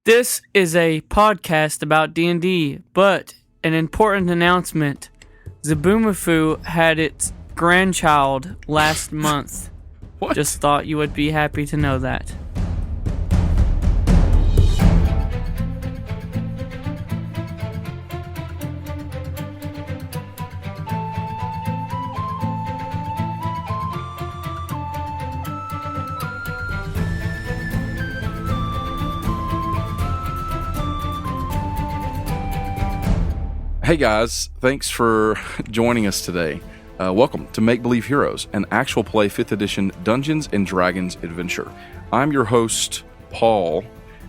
This is a podcast about D&D, but an important announcement. Zaboomafoo had its grandchild last month. What? Just thought you would be happy to know that. Hey guys, thanks for joining us today. Welcome to Make Believe Heroes, an actual play 5th edition Dungeons & Dragons adventure. I'm your host, Paul,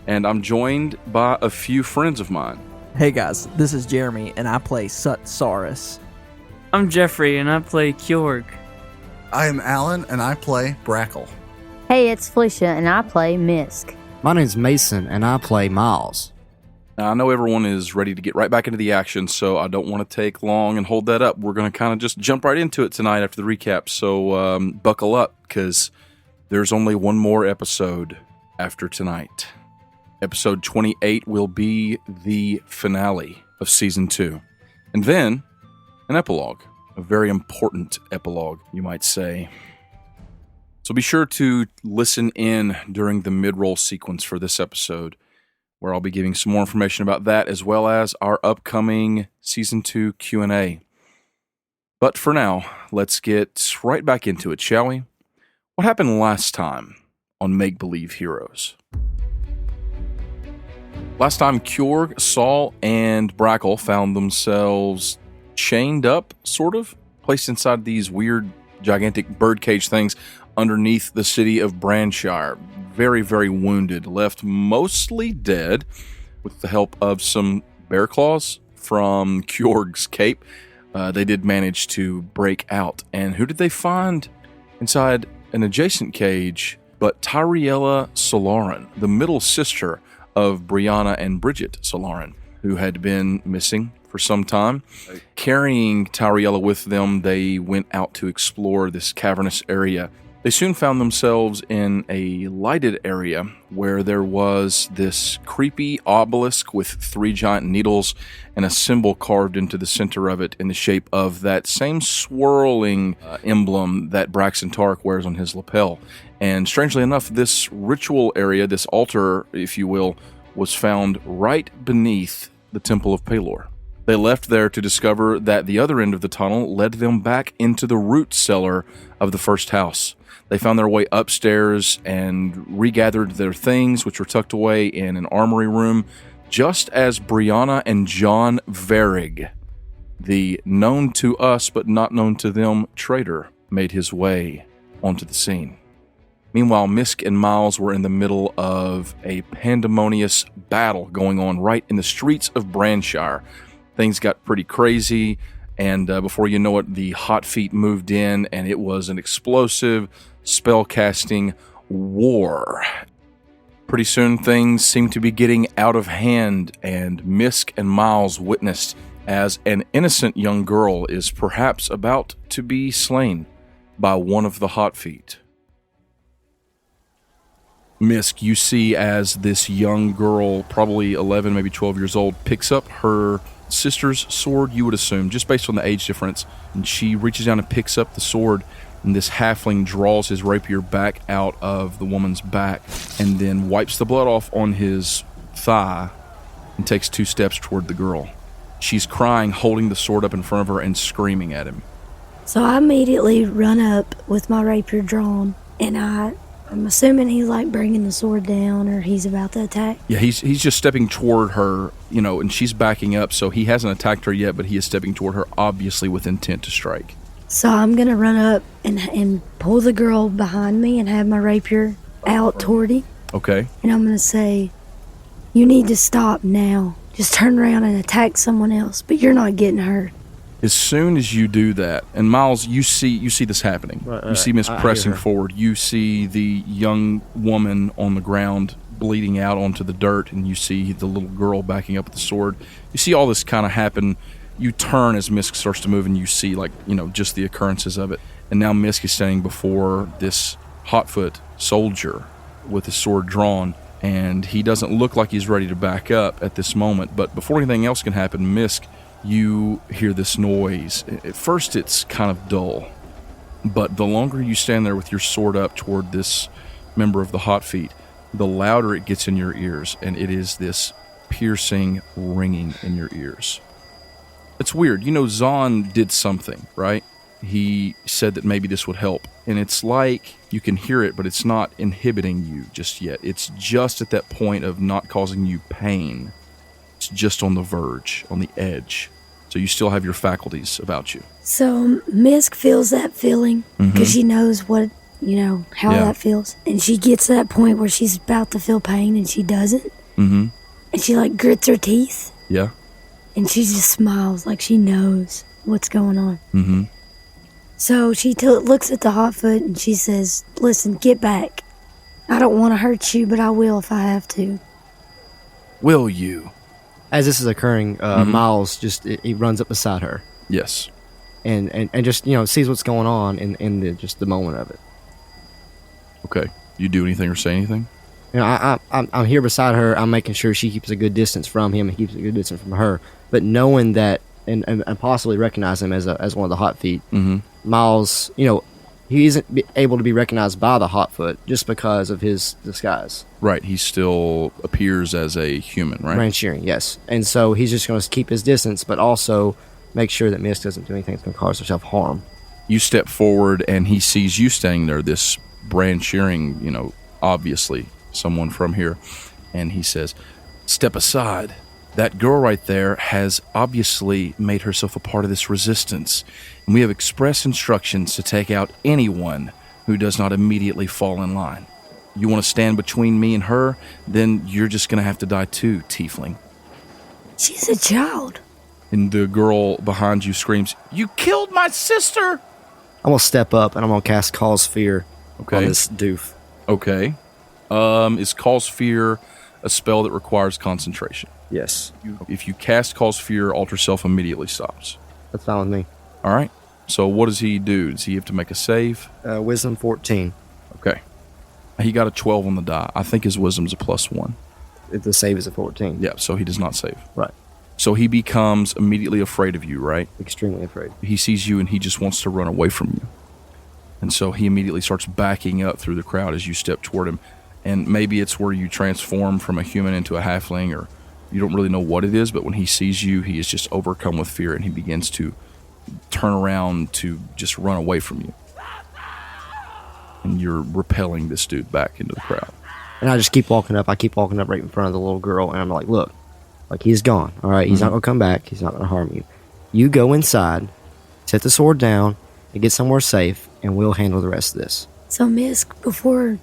and I'm joined by a few friends of mine. Hey guys, this is Jeremy, and I play Sut-Saurus. I'm Jeffrey, and I play Kjorg. I am Alan, and I play Brackle. Hey, it's Felicia, and I play Mysk. My name's Mason, and I play Myles. Now, I know everyone is ready to get right back into the action, so I don't want to take long and hold that up. We're going to kind of just jump right into it tonight after the recap, so buckle up, because there's only one more episode after tonight. Episode 28 will be the finale of Season 2. And then, an epilogue. A very important epilogue, you might say. So be sure to listen in during the mid-roll sequence for this episode, where I'll be giving some more information about that, as well as our upcoming Season 2 Q&A. But for now, let's get right back into it, shall we? What happened last time on Make Believe Heroes? Last time, Kjorg, Saul, and Brackle found themselves chained up, sort of, placed inside these weird, gigantic birdcage things underneath the city of Branshire. Very, very wounded, left mostly dead, with the help of some bear claws from Kjorg's cape. They did manage to break out. And who did they find inside an adjacent cage but Tyriella Solarin, the middle sister of Brianna and Bridget Solarin, who had been missing for some time. Carrying Tyriella with them, they went out to explore this cavernous area. They soon found themselves in a lighted area where there was this creepy obelisk with 3 giant needles and a symbol carved into the center of it in the shape of that same swirling emblem that Braxton Tark wears on his lapel. And strangely enough, this ritual area, this altar, if you will, was found right beneath the Temple of Pelor. They left there to discover that the other end of the tunnel led them back into the root cellar of the first house. They found their way upstairs and regathered their things, which were tucked away in an armory room, just as Brianna and Jon Varig, the known to us but not known to them traitor, made his way onto the scene. Meanwhile, Mysk and Myles were in the middle of a pandemonious battle going on right in the streets of Branshire. Things got pretty crazy, and before you know it, the Hot Feet moved in, and it was an explosive spellcasting war. Pretty soon, things seemed to be getting out of hand, and Mysk and Myles witnessed as an innocent young girl is perhaps about to be slain by one of the Hot Feet. Mysk, you see as this young girl, probably 11, maybe 12 years old, picks up her sister's sword, you would assume, just based on the age difference, and she reaches down and picks up the sword, and this halfling draws his rapier back out of the woman's back and then wipes the blood off on his thigh and takes 2 steps toward the girl. She's crying, holding the sword up in front of her and screaming at him. So I immediately run up with my rapier drawn, and I'm assuming he's like bringing the sword down, or he's about to attack. Yeah, he's just stepping toward her, and she's backing up, so he hasn't attacked her yet, but he is stepping toward her, obviously with intent to strike. So I'm going to run up and pull the girl behind me and have my rapier out toward him. Okay. And I'm going to say, you need to stop now. Just turn around and attack someone else, but you're not getting hurt. As soon as you do that, and Myles, you see this happening. You see Mysk pressing forward. You see the young woman on the ground bleeding out onto the dirt, and you see the little girl backing up with the sword. You see all this kind of happen. You turn as Mysk starts to move, and you see, just the occurrences of it. And now Mysk is standing before this Hotfoot soldier with his sword drawn, and he doesn't look like he's ready to back up at this moment. But before anything else can happen, Mysk, you hear this noise. At first, it's kind of dull, but the longer you stand there with your sword up toward this member of the Hot Feet, the louder it gets in your ears, and it is this piercing ringing in your ears. It's weird. You know, Zahn did something, right? He said that maybe this would help, and it's like you can hear it, but it's not inhibiting you just yet. It's just at that point of not causing you pain. It's just on the verge, on the edge. So you still have your faculties about you. So Mysk feels that feeling because she knows what, how that feels. And she gets to that point where she's about to feel pain and she doesn't. Mm-hmm. And she grits her teeth. Yeah. And she just smiles like she knows what's going on. Mm-hmm. So she looks at the Hotfoot and she says, "Listen, get back. I don't want to hurt you, but I will if I have to." Will you? As this is occurring, Miles he runs up beside her. Yes. And just sees what's going on in the moment of it. Okay. You do anything or say anything? I'm here beside her. I'm making sure she keeps a good distance from him and keeps a good distance from her. But knowing that and possibly recognize him as one of the Hot Feet, Miles, he isn't able to be recognized by the Hotfoot just because of his disguise. Right. He still appears as a human, right? Branshire, yes. And so he's just going to keep his distance, but also make sure that Mysk doesn't do anything that's going to cause herself harm. You step forward, and he sees you standing there, this Branshire, obviously someone from here, and he says, "Step aside. That girl right there has obviously made herself a part of this resistance, and we have express instructions to take out anyone who does not immediately fall in line. You want to stand between me and her, then you're just going to have to die too, tiefling." She's a child. And the girl behind you screams, "You killed my sister!" I'm going to step up, and I'm going to cast Cause Fear on this doof. Okay. Is Cause Fear a spell that requires concentration? Yes. If you cast Cause Fear, Alter Self immediately stops. That's fine with me. All right. So what does he do? Does he have to make a save? Wisdom 14. Okay. He got a 12 on the die. I think his wisdom's a +1. The save is a 14. Yeah, so he does not save. Right. So he becomes immediately afraid of you, right? Extremely afraid. He sees you and he just wants to run away from you. And so he immediately starts backing up through the crowd as you step toward him. And maybe it's where you transform from a human into a halfling, or you don't really know what it is, but when he sees you, he is just overcome with fear and he begins to turn around to just run away from you. And you're repelling this dude back into the crowd. And I just keep walking up. I keep walking up right in front of the little girl, and I'm like, "Look, he's gone, all right? He's not going to come back. He's not going to harm you. You go inside, set the sword down, and get somewhere safe, and we'll handle the rest of this." So Mysk, before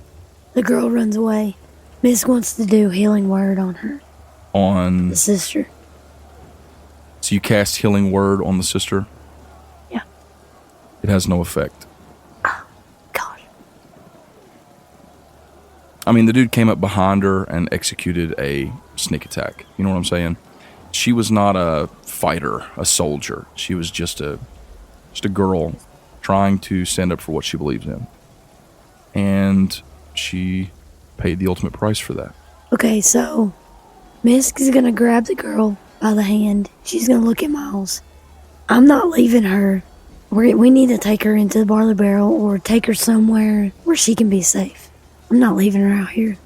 the girl runs away, Mysk wants to do healing word on her. On the sister. So you cast healing word on the sister? Yeah. It has no effect. Oh, God. I mean, the dude came up behind her and executed a sneak attack. You know what I'm saying? She was not a fighter, a soldier. She was just a girl trying to stand up for what she believes in. And she paid the ultimate price for that. Okay, so Mysk is going to grab the girl by the hand. She's going to look at Miles. "I'm not leaving her. We need to take her into the barley barrel or take her somewhere where she can be safe. I'm not leaving her out here."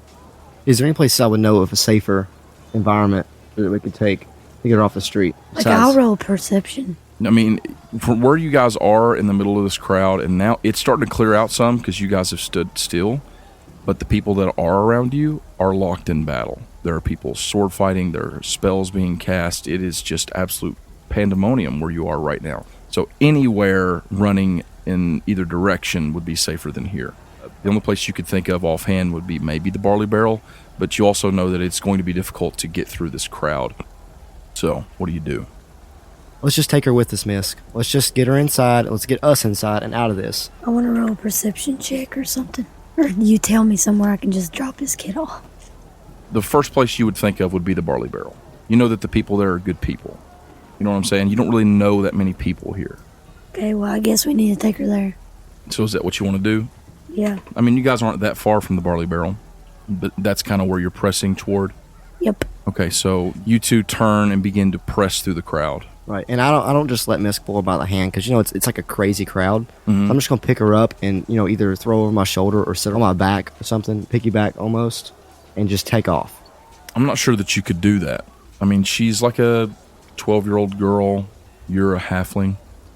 Is there any place I would know of a safer environment that we could take to get her off the street? I'll roll perception. I mean, from where you guys are in the middle of this crowd, and now it's starting to clear out some because you guys have stood still, but the people that are around you are locked in battle. There are people sword fighting, there are spells being cast. It is just absolute pandemonium where you are right now. So anywhere running in either direction would be safer than here. The only place you could think of offhand would be maybe the barley barrel, but you also know that it's going to be difficult to get through this crowd. So what do you do? Let's just take her with us, Mysk. Let's just get her inside. Let's get us inside and out of this. I want to roll a perception check or something. Or you tell me somewhere I can just drop this kid off. The first place you would think of would be the barley barrel. You know that the people there are good people. You know what I'm saying? You don't really know that many people here. Okay, well, I guess we need to take her there. So is that what you want to do? Yeah. I mean, you guys aren't that far from the barley barrel. But that's kind of where you're pressing toward. Yep. Okay, so you two turn and begin to press through the crowd. Right, and I don't just let Mysk pull her by the hand because it's like a crazy crowd. Mhm. So I'm just gonna pick her up and either throw her over my shoulder or sit her on my back or something, piggyback almost, and just take off. I'm not sure that you could do that. I mean, she's like a 12-year-old girl. You're a halfling.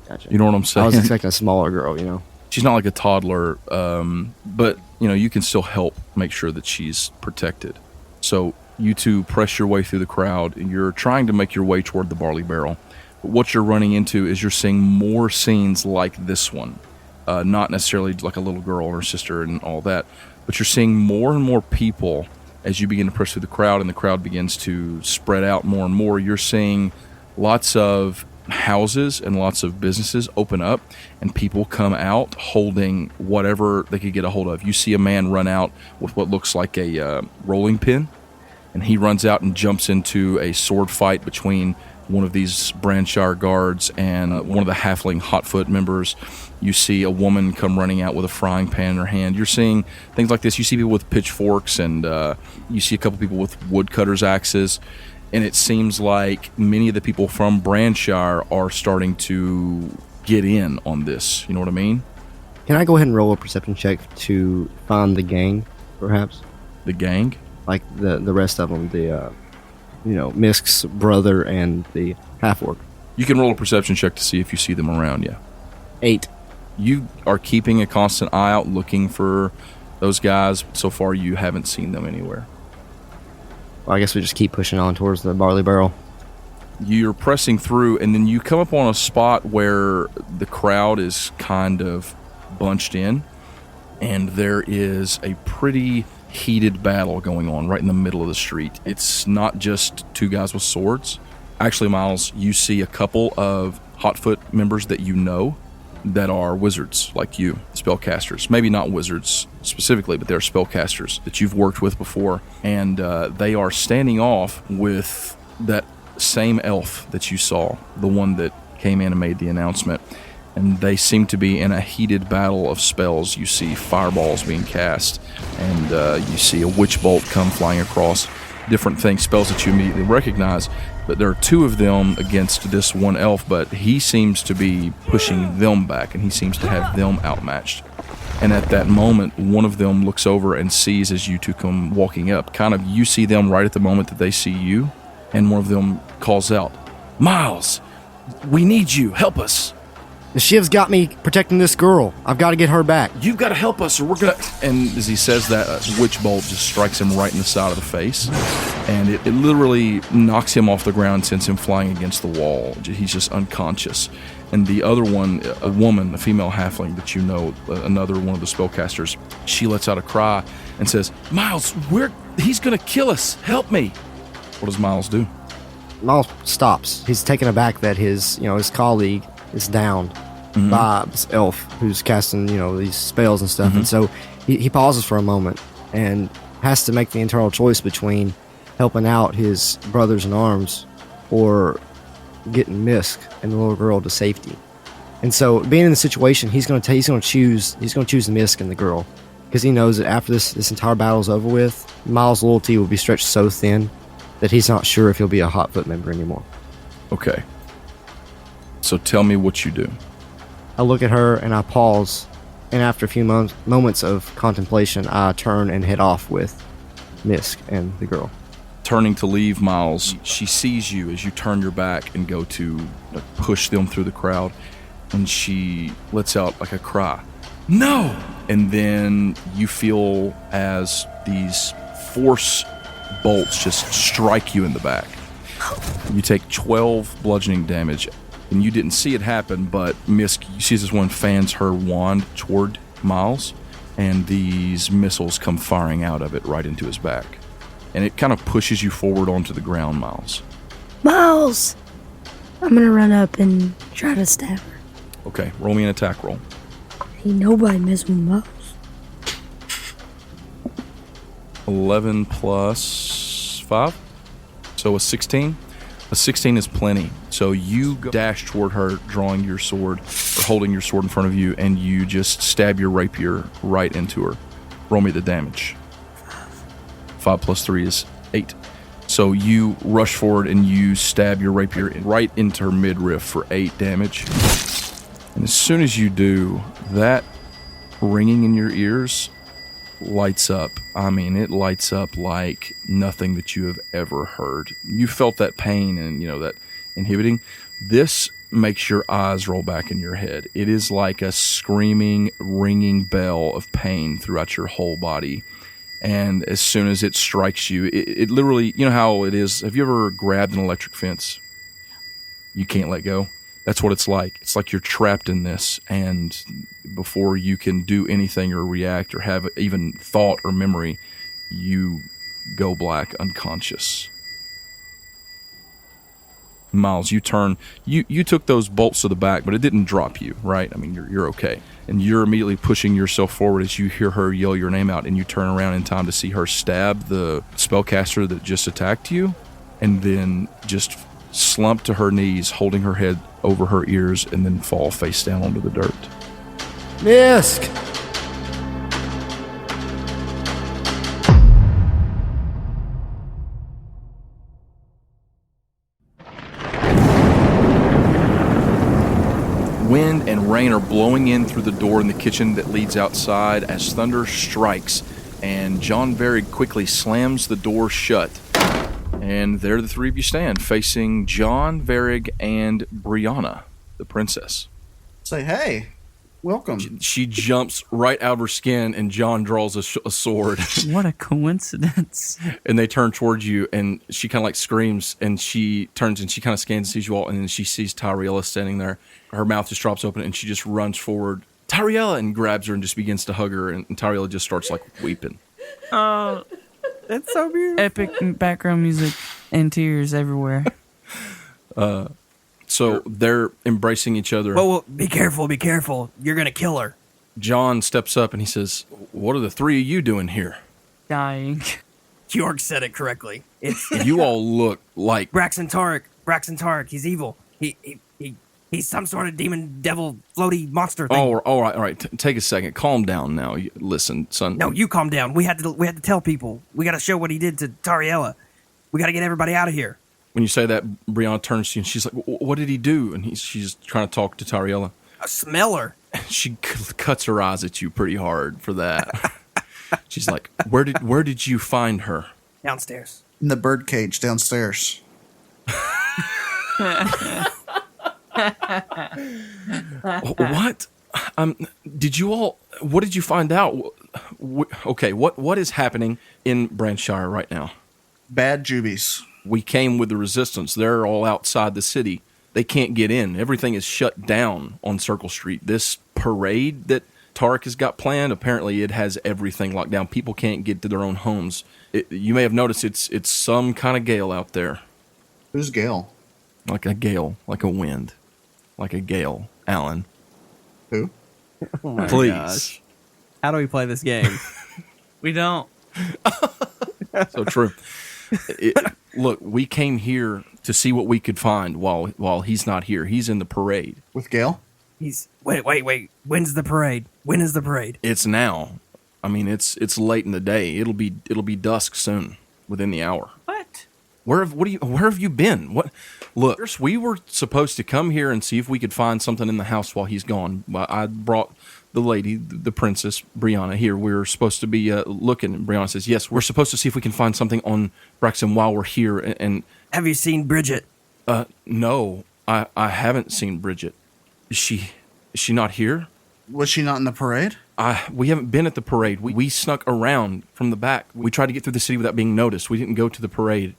Gotcha. You know what I'm saying? I was expecting a smaller girl. She's not like a toddler, but you can still help make sure that she's protected. So you two press your way through the crowd, and you're trying to make your way toward the barley barrel. But what you're running into is you're seeing more scenes like this one. Not necessarily like a little girl and her sister and all that, but you're seeing more and more people as you begin to press through the crowd, and the crowd begins to spread out more and more. You're seeing lots of houses and lots of businesses open up, and people come out holding whatever they could get a hold of. You see a man run out with what looks like a rolling pin, and he runs out and jumps into a sword fight between one of these Branshire guards and one of the halfling Hotfoot members. You see a woman come running out with a frying pan in her hand. You're seeing things like this. You see people with pitchforks, and you see a couple people with woodcutters' axes. And it seems like many of the people from Branshire are starting to get in on this. You know what I mean? Can I go ahead and roll a perception check to find the gang, perhaps? The gang? Like the rest of them, Mysk's brother and the half-orc. You can roll a perception check to see if you see them around, yeah. 8. You are keeping a constant eye out looking for those guys. So far, you haven't seen them anywhere. Well, I guess we just keep pushing on towards the barley barrel. You're pressing through, and then you come up on a spot where the crowd is kind of bunched in, and there is a pretty heated battle going on right in the middle of the street. It's not just two guys with swords. Actually, Myles, you see a couple of Hotfoot members that you know that are wizards like you, spellcasters. Maybe not wizards specifically, but they're spellcasters that you've worked with before. And they are standing off with that same elf that you saw, the one that came in and made the announcement. And they seem to be in a heated battle of spells. You see fireballs being cast, and you see a witch bolt come flying across, different things, spells that you immediately recognize. But there are two of them against this one elf, but he seems to be pushing them back, and he seems to have them outmatched. And at that moment, one of them looks over and sees as you two come walking up. Kind of, you see them right at the moment that they see you, and one of them calls out, "Myles, we need you. Help us. The Shiv's got me protecting this girl. I've got to get her back. You've got to help us, or we're gonna..." And as he says that, a witch bolt just strikes him right in the side of the face, and it literally knocks him off the ground, sends him flying against the wall. He's just unconscious. And the other one, a woman, a female halfling that you know, another one of the spellcasters, she lets out a cry and says, "Myles, he's gonna kill us. Help me." What does Myles do? Myles stops. He's taken aback that his colleague is down by this elf who's casting, these spells and stuff. And so he pauses for a moment and has to make the internal choice between helping out his brothers in arms or getting Mysk and the little girl to safety. And so, being in the situation, he's going to choose the Mysk and the girl, because he knows that after this entire battle's over with, Myles' loyalty will be stretched so thin that he's not sure if he'll be a Hotfoot member anymore. Okay. So tell me what you do. I look at her and I pause, and after a few moments of contemplation, I turn and head off with Mysk and the girl. Turning to leave, Myles, she sees you as you turn your back and go to push them through the crowd, and she lets out like a cry, "No!" And then you feel as these force bolts just strike you in the back. You take 12 bludgeoning damage, and you didn't see it happen, but Mysk, you see this one fans her wand toward Myles, and these missiles come firing out of it right into his back. And it kind of pushes you forward onto the ground, Myles. Myles! I'm gonna run up and try to stab her. Okay, roll me an attack roll. Ain't nobody messing with Myles. 11 plus 5, so a 16. A 16 is plenty. So you dash toward her, drawing your sword, or holding your sword in front of you, and you just stab your rapier right into her. Roll me the damage. 5 plus 3 is 8. So you rush forward and you stab your rapier right into her midriff for 8 damage. And as soon as you do, that ringing in your ears lights up. I mean, it lights up like nothing that you have ever heard. You felt that pain and, that inhibiting. This makes your eyes roll back in your head. It is like a screaming, ringing bell of pain throughout your whole body. And as soon as it strikes you, it literally, you know how it is. Have you ever grabbed an electric fence? You can't let go. That's what it's like. It's like you're trapped in this, and before you can do anything or react or have even thought or memory, you go black, unconscious. Myles, you turn. You took those bolts to the back, but it didn't drop you, right? I mean, you're okay. And you're immediately pushing yourself forward as you hear her yell your name out, and you turn around in time to see her stab the spellcaster that just attacked you, and then just slump to her knees, holding her head over her ears, and then fall face down onto the dirt. Mysk! Wind and rain are blowing in through the door in the kitchen that leads outside as thunder strikes, and Jon Varig quickly slams the door shut. And there the three of you stand, facing Jon Varig and Brianna, the princess. Say, hey, welcome. She jumps right out of her skin, and Jon draws a sword. What a coincidence. And they turn towards you, and she kind of like screams, and she turns and she kind of scans and sees you all, and then she sees Tyriella standing there. Her mouth just drops open, and she just runs forward. Tyriella! And grabs her and just begins to hug her, and Tyriella just starts like weeping. Oh, that's so beautiful. Epic background music and tears everywhere. So they're embracing each other. Whoa, be careful. You're going to kill her. John steps up and he says, "What are the three of you doing here?" Dying. York said it correctly. It's You all look like... Braxton Tarek. He's evil. He's some sort of demon, devil, floaty monster thing. Oh, all right. Take a second. Calm down now. Listen, son. No, you calm down. We had to tell people. We got to show what he did to Tariella. We got to get everybody out of here. When you say that, Brianna turns to you and she's like, "What did he do?" And she's trying to talk to Tyriella. A smeller. She cuts her eyes at you pretty hard for that. She's like, where did you find her?" Downstairs. In the birdcage downstairs. What? What did you find out? Okay, what is happening in Branshire right now? Bad jubies. We came with the resistance. They're all outside the city. They can't get in. Everything is shut down on Circle Street. This parade that Tarek has got planned, apparently it has everything locked down. People can't get to their own homes. You may have noticed it's some kind of gale out there. Who's Gale? Like a gale, like a wind. Like a gale, Alan. Who? Oh my Please. gosh. How do we play this game? We don't. So true. Look, we came here to see what we could find while he's not here. He's in the parade. With Gale? Wait. When's the parade? When is the parade? It's now. I mean, it's late in the day. It'll be dusk soon, within the hour. What? Where have you been? What? Look, we were supposed to come here and see if we could find something in the house while he's gone. I brought the lady, the princess, Brianna, here. We were supposed to be looking. And Brianna says, "Yes, we're supposed to see if we can find something on Braxton while we're here." And Have you seen Bridget? no, I haven't seen Bridget. Is she not here? Was she not in the parade? We haven't been at the parade. We snuck around from the back. We tried to get through the city without being noticed. We didn't go to the parade.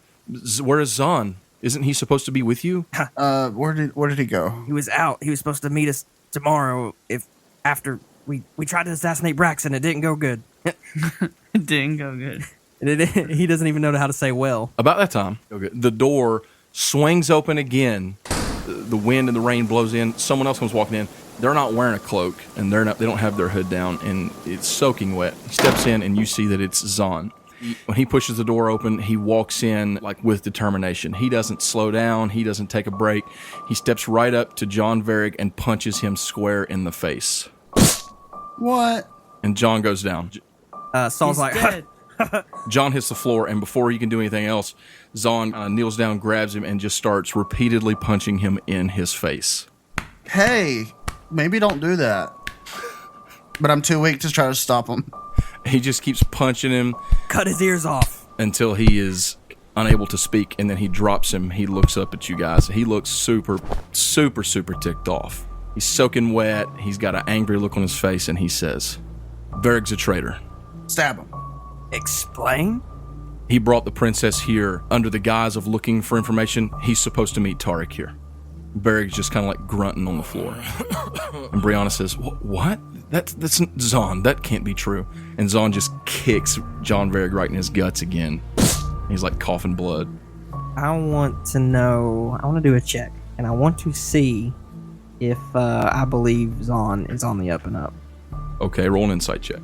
Where is Zahn? Isn't he supposed to be with you? Where did he go? He was out. He was supposed to meet us tomorrow after we tried to assassinate Braxton. It didn't go good. It didn't go good. He doesn't even know how to say well. About that time, the door swings open again. The wind and the rain blows in. Someone else comes walking in. They're not wearing a cloak, and they don't have their hood down, and it's soaking wet. He steps in, and you see that it's Zahn. When he pushes the door open, he walks in like with determination. He doesn't slow down. He doesn't take a break. He steps right up to Jon Varig and punches him square in the face. What? And John goes down. Saul's He's like, dead. Jon hits the floor, and before he can do anything else, Zon kneels down, grabs him, and just starts repeatedly punching him in his face. Hey, maybe don't do that. But I'm too weak to try to stop him. He just keeps punching him Cut his ears off. until he is unable to speak, and then he drops him. He looks up at you guys. He looks super, super, super ticked off. He's soaking wet. He's got an angry look on his face, and he says, Varig's a traitor. Stab him. Explain? He brought the princess here under the guise of looking for information. He's supposed to meet Tarik here. Varig's just kind of like grunting on the floor. And Brianna says, what? That's Zon. That can't be true. And Zon just kicks Jon Varig right in his guts again. He's like coughing blood. I want to do a check, and I want to see if I believe Zon is on the up and up. Okay, roll an insight check.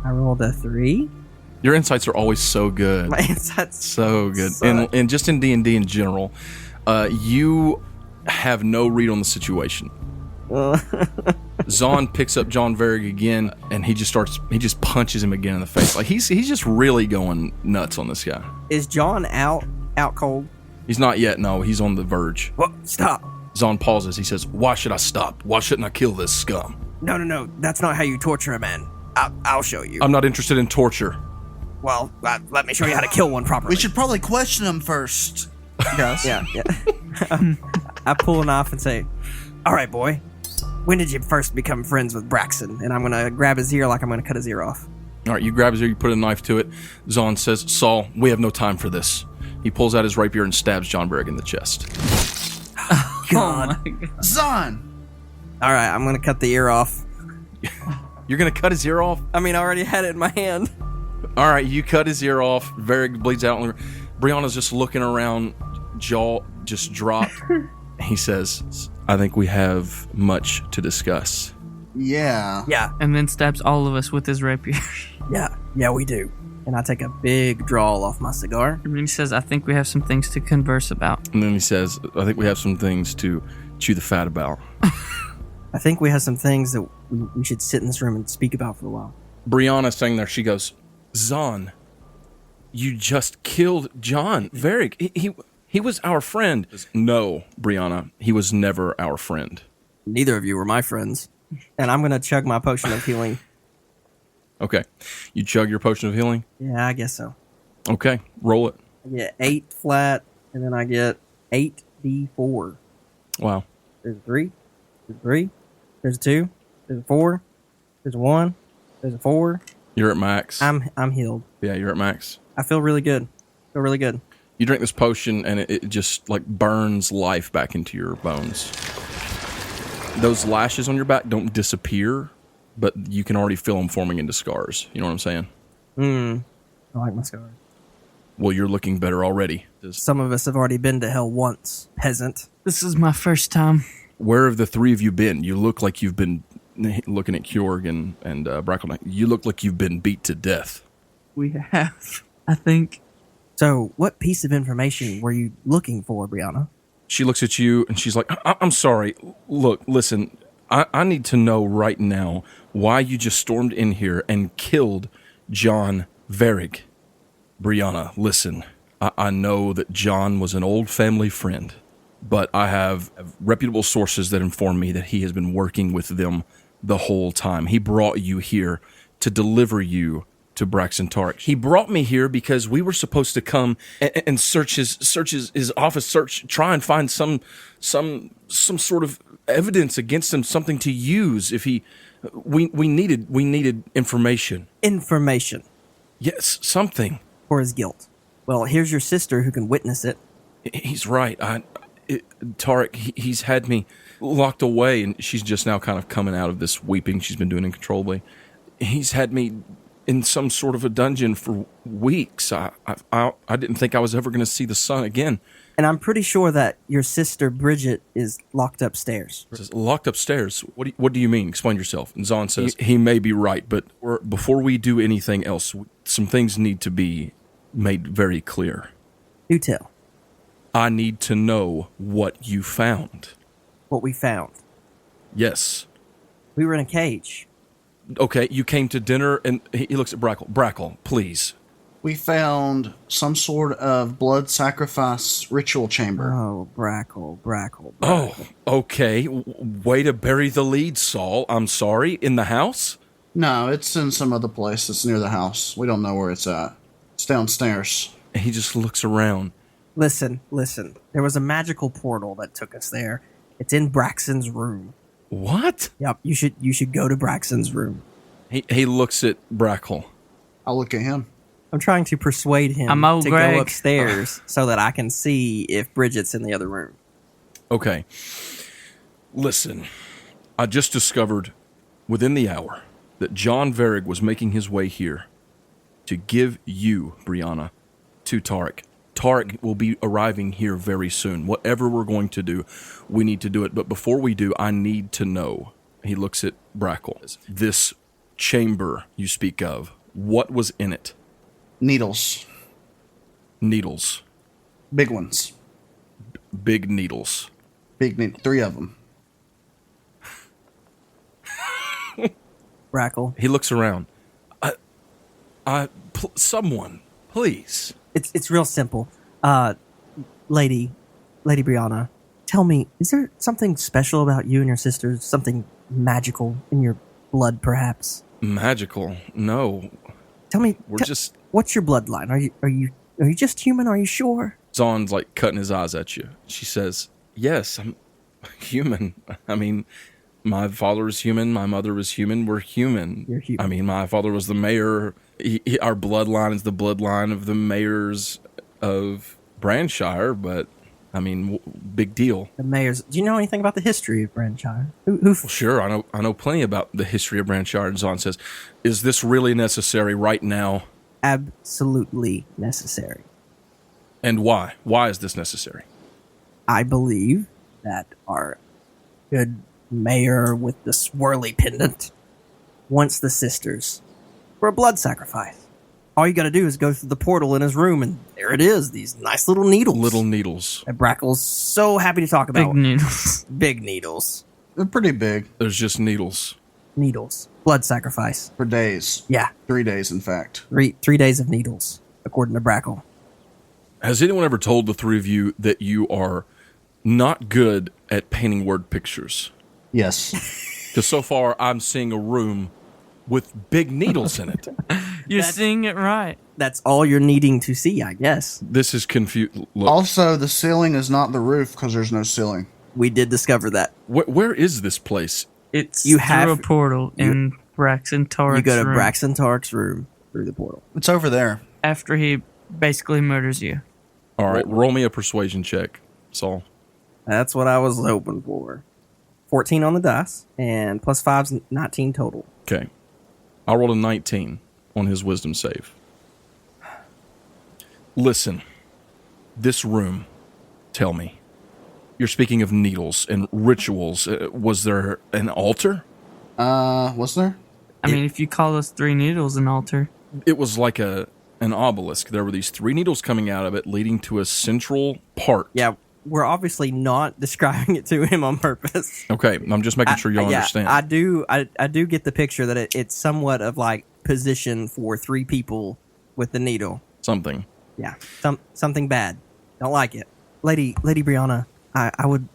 I rolled a 3. Your insights are always so good. My insights So good. suck. And just in D&D in general, you have no read on the situation. Zon picks up Jon Varig again, and he just punches him again in the face. Like he's just really going nuts on this guy. Is John out cold? He's not yet. No, he's on the verge. What? Stop. Zon pauses. He says, "Why should I stop? Why shouldn't I kill this scum?" No. That's not how you torture a man. I'll show you. I'm not interested in torture. Well, let me show you how to kill one properly. We should probably question him first. Yes. Yeah. I pull a knife and say, all right, boy. When did you first become friends with Braxton? And I'm going to grab his ear like I'm going to cut his ear off. All right, you grab his ear, you put a knife to it. Zon says, "Saul, we have no time for this." He pulls out his rapier and stabs Jon Varig in the chest. God. Oh my God. Zon! All right, I'm going to cut the ear off. You're going to cut his ear off? I mean, I already had it in my hand. All right, you cut his ear off. Varig bleeds out. Brianna's just looking around, jaw just dropped. He says, "I think we have much to discuss." Yeah. Yeah, And then stabs all of us with his rapier. yeah, we do. And I take a big draw off my cigar. And then he says, I think we have some things to converse about. And then he says, "I think we have some things to chew the fat about." I think we have some things that we should sit in this room and speak about for a while. Brianna's sitting there. She goes, "Zon, you just killed Jon Varig. He was our friend." "No, Brianna, he was never our friend." Neither of you were my friends. And I'm going to chug my potion of healing. Okay, you chug your potion of healing. Yeah, I guess so. Okay, roll it. I get 8 flat, and then I get 8d4. Wow. There's a 3. There's a 3. There's a 2. There's a 4. There's a 1. There's a 4. You're at max. I'm healed. Yeah, you're at max. I feel really good. Feel really good. You drink this potion, and it just like burns life back into your bones. Those lashes on your back don't disappear, but you can already feel them forming into scars. You know what I'm saying? I like my scars. Well, you're looking better already. Some of us have already been to hell once, peasant. This is my first time. Where have the three of you been? You look like you've been looking at Kjorg and Brackle. You look like you've been beat to death. We have, I think. So, what piece of information were you looking for, Brianna? She looks at you and she's like, I'm sorry. Look, listen, I need to know right now why you just stormed in here and killed Jon Varig. Brianna, listen, I know that Jon was an old family friend, but I have reputable sources that inform me that he has been working with them the whole time. He brought you here to deliver you to Braxton Tarik. He brought me here because we were supposed to come and search his office, try and find some sort of evidence against him, something to use if we needed information. Information Yes, something. for his guilt. Well, here's your sister who can witness it. He's right. Tarik, he's had me locked away, and she's just now kind of coming out of this weeping she's been doing uncontrollably. He's had me in some sort of a dungeon for weeks. I didn't think I was ever going to see the sun again. And I'm pretty sure that your sister Bridget is locked upstairs. Says, locked upstairs? What do you mean? Explain yourself. And Zon says, he may be right, but before we do anything else, some things need to be made very clear. Do tell. I need to know what you found. What we found. Yes. We were in a cage. Okay, you came to dinner, and he looks at Brackle. Brackle, please. We found some sort of blood sacrifice ritual chamber. Oh, Brackle. Oh, okay. Way to bury the lead, Saul. I'm sorry. In the house? No, it's in some other place that's near the house. We don't know where it's at. It's downstairs. He just looks around. Listen. There was a magical portal that took us there. It's in Braxton's room. What? Yep, you should go to Braxton's room. He looks at Brackle. I'll look at him. I'm trying to persuade him I'm old to Greg. go upstairs so that I can see if Bridget's in the other room. Okay. Listen, I just discovered within the hour that Jon Varig was making his way here to give you, Brianna, to Tarek. Tarek will be arriving here very soon. Whatever we're going to do, we need to do it. But before we do, I need to know. He looks at Brackle. This chamber you speak of, what was in it? Needles. Needles. Big ones. Big needles. Big needles. 3 of them. Brackle. He looks around. Someone, please. It's real simple. Lady Brianna, tell me, is there something special about you and your sister? Something magical in your blood, perhaps? Magical? No. Tell me, Just... what's your bloodline? Are you just human? Are you sure? Zon's like cutting his eyes at you. She says, yes, I'm human. I mean, my father is human. My mother is human. We're human. You're human. I mean, my father was the mayor. Our bloodline is the bloodline of the mayors of Branshire, but I mean, big deal. The mayor's. Do you know anything about the history of Branshire? Well, sure, I know plenty about the history of Branshire. And Zon says, is this really necessary right now? Absolutely necessary. And why? Why is this necessary? I believe that our good mayor with the swirly pendant wants the sisters for a blood sacrifice. All you got to do is go through the portal in his room, and there it is, these nice little needles. Little needles. And Brackle's so happy to talk about. Big needles. Big needles. They're pretty big. There's just needles. Needles. Blood sacrifice. For days. Yeah. 3 days, in fact. 3 days of needles, according to Brackle. Has anyone ever told the three of you that you are not good at painting word pictures? Yes. Because so far, I'm seeing a room with big needles in it. You're seeing it right. That's all you're needing to see, I guess. This is confused. Also, the ceiling is not the roof because there's no ceiling. We did discover that. Where is this place? It's You through have- a portal in Braxton Tarek's You go to room Braxton Tarek's room through the portal. It's over there. after he basically murders you. All right, roll me a persuasion check, Saul. That's what I was hoping for. 14 on the dice, and plus 5's 19 total. Okay. I rolled a 19 on his wisdom save. Listen, this room, tell me. You're speaking of needles and rituals. Was there an altar? Was there? I mean, if you call those 3 needles an altar. It was like an obelisk. There were these 3 needles coming out of it, leading to a central part. Yeah, we're obviously not describing it to him on purpose. Okay, I'm just making sure you understand. I do get the picture that it's somewhat of like position for 3 people with the needle. Something. Yeah, something bad. Don't like it. Lady Brianna, I would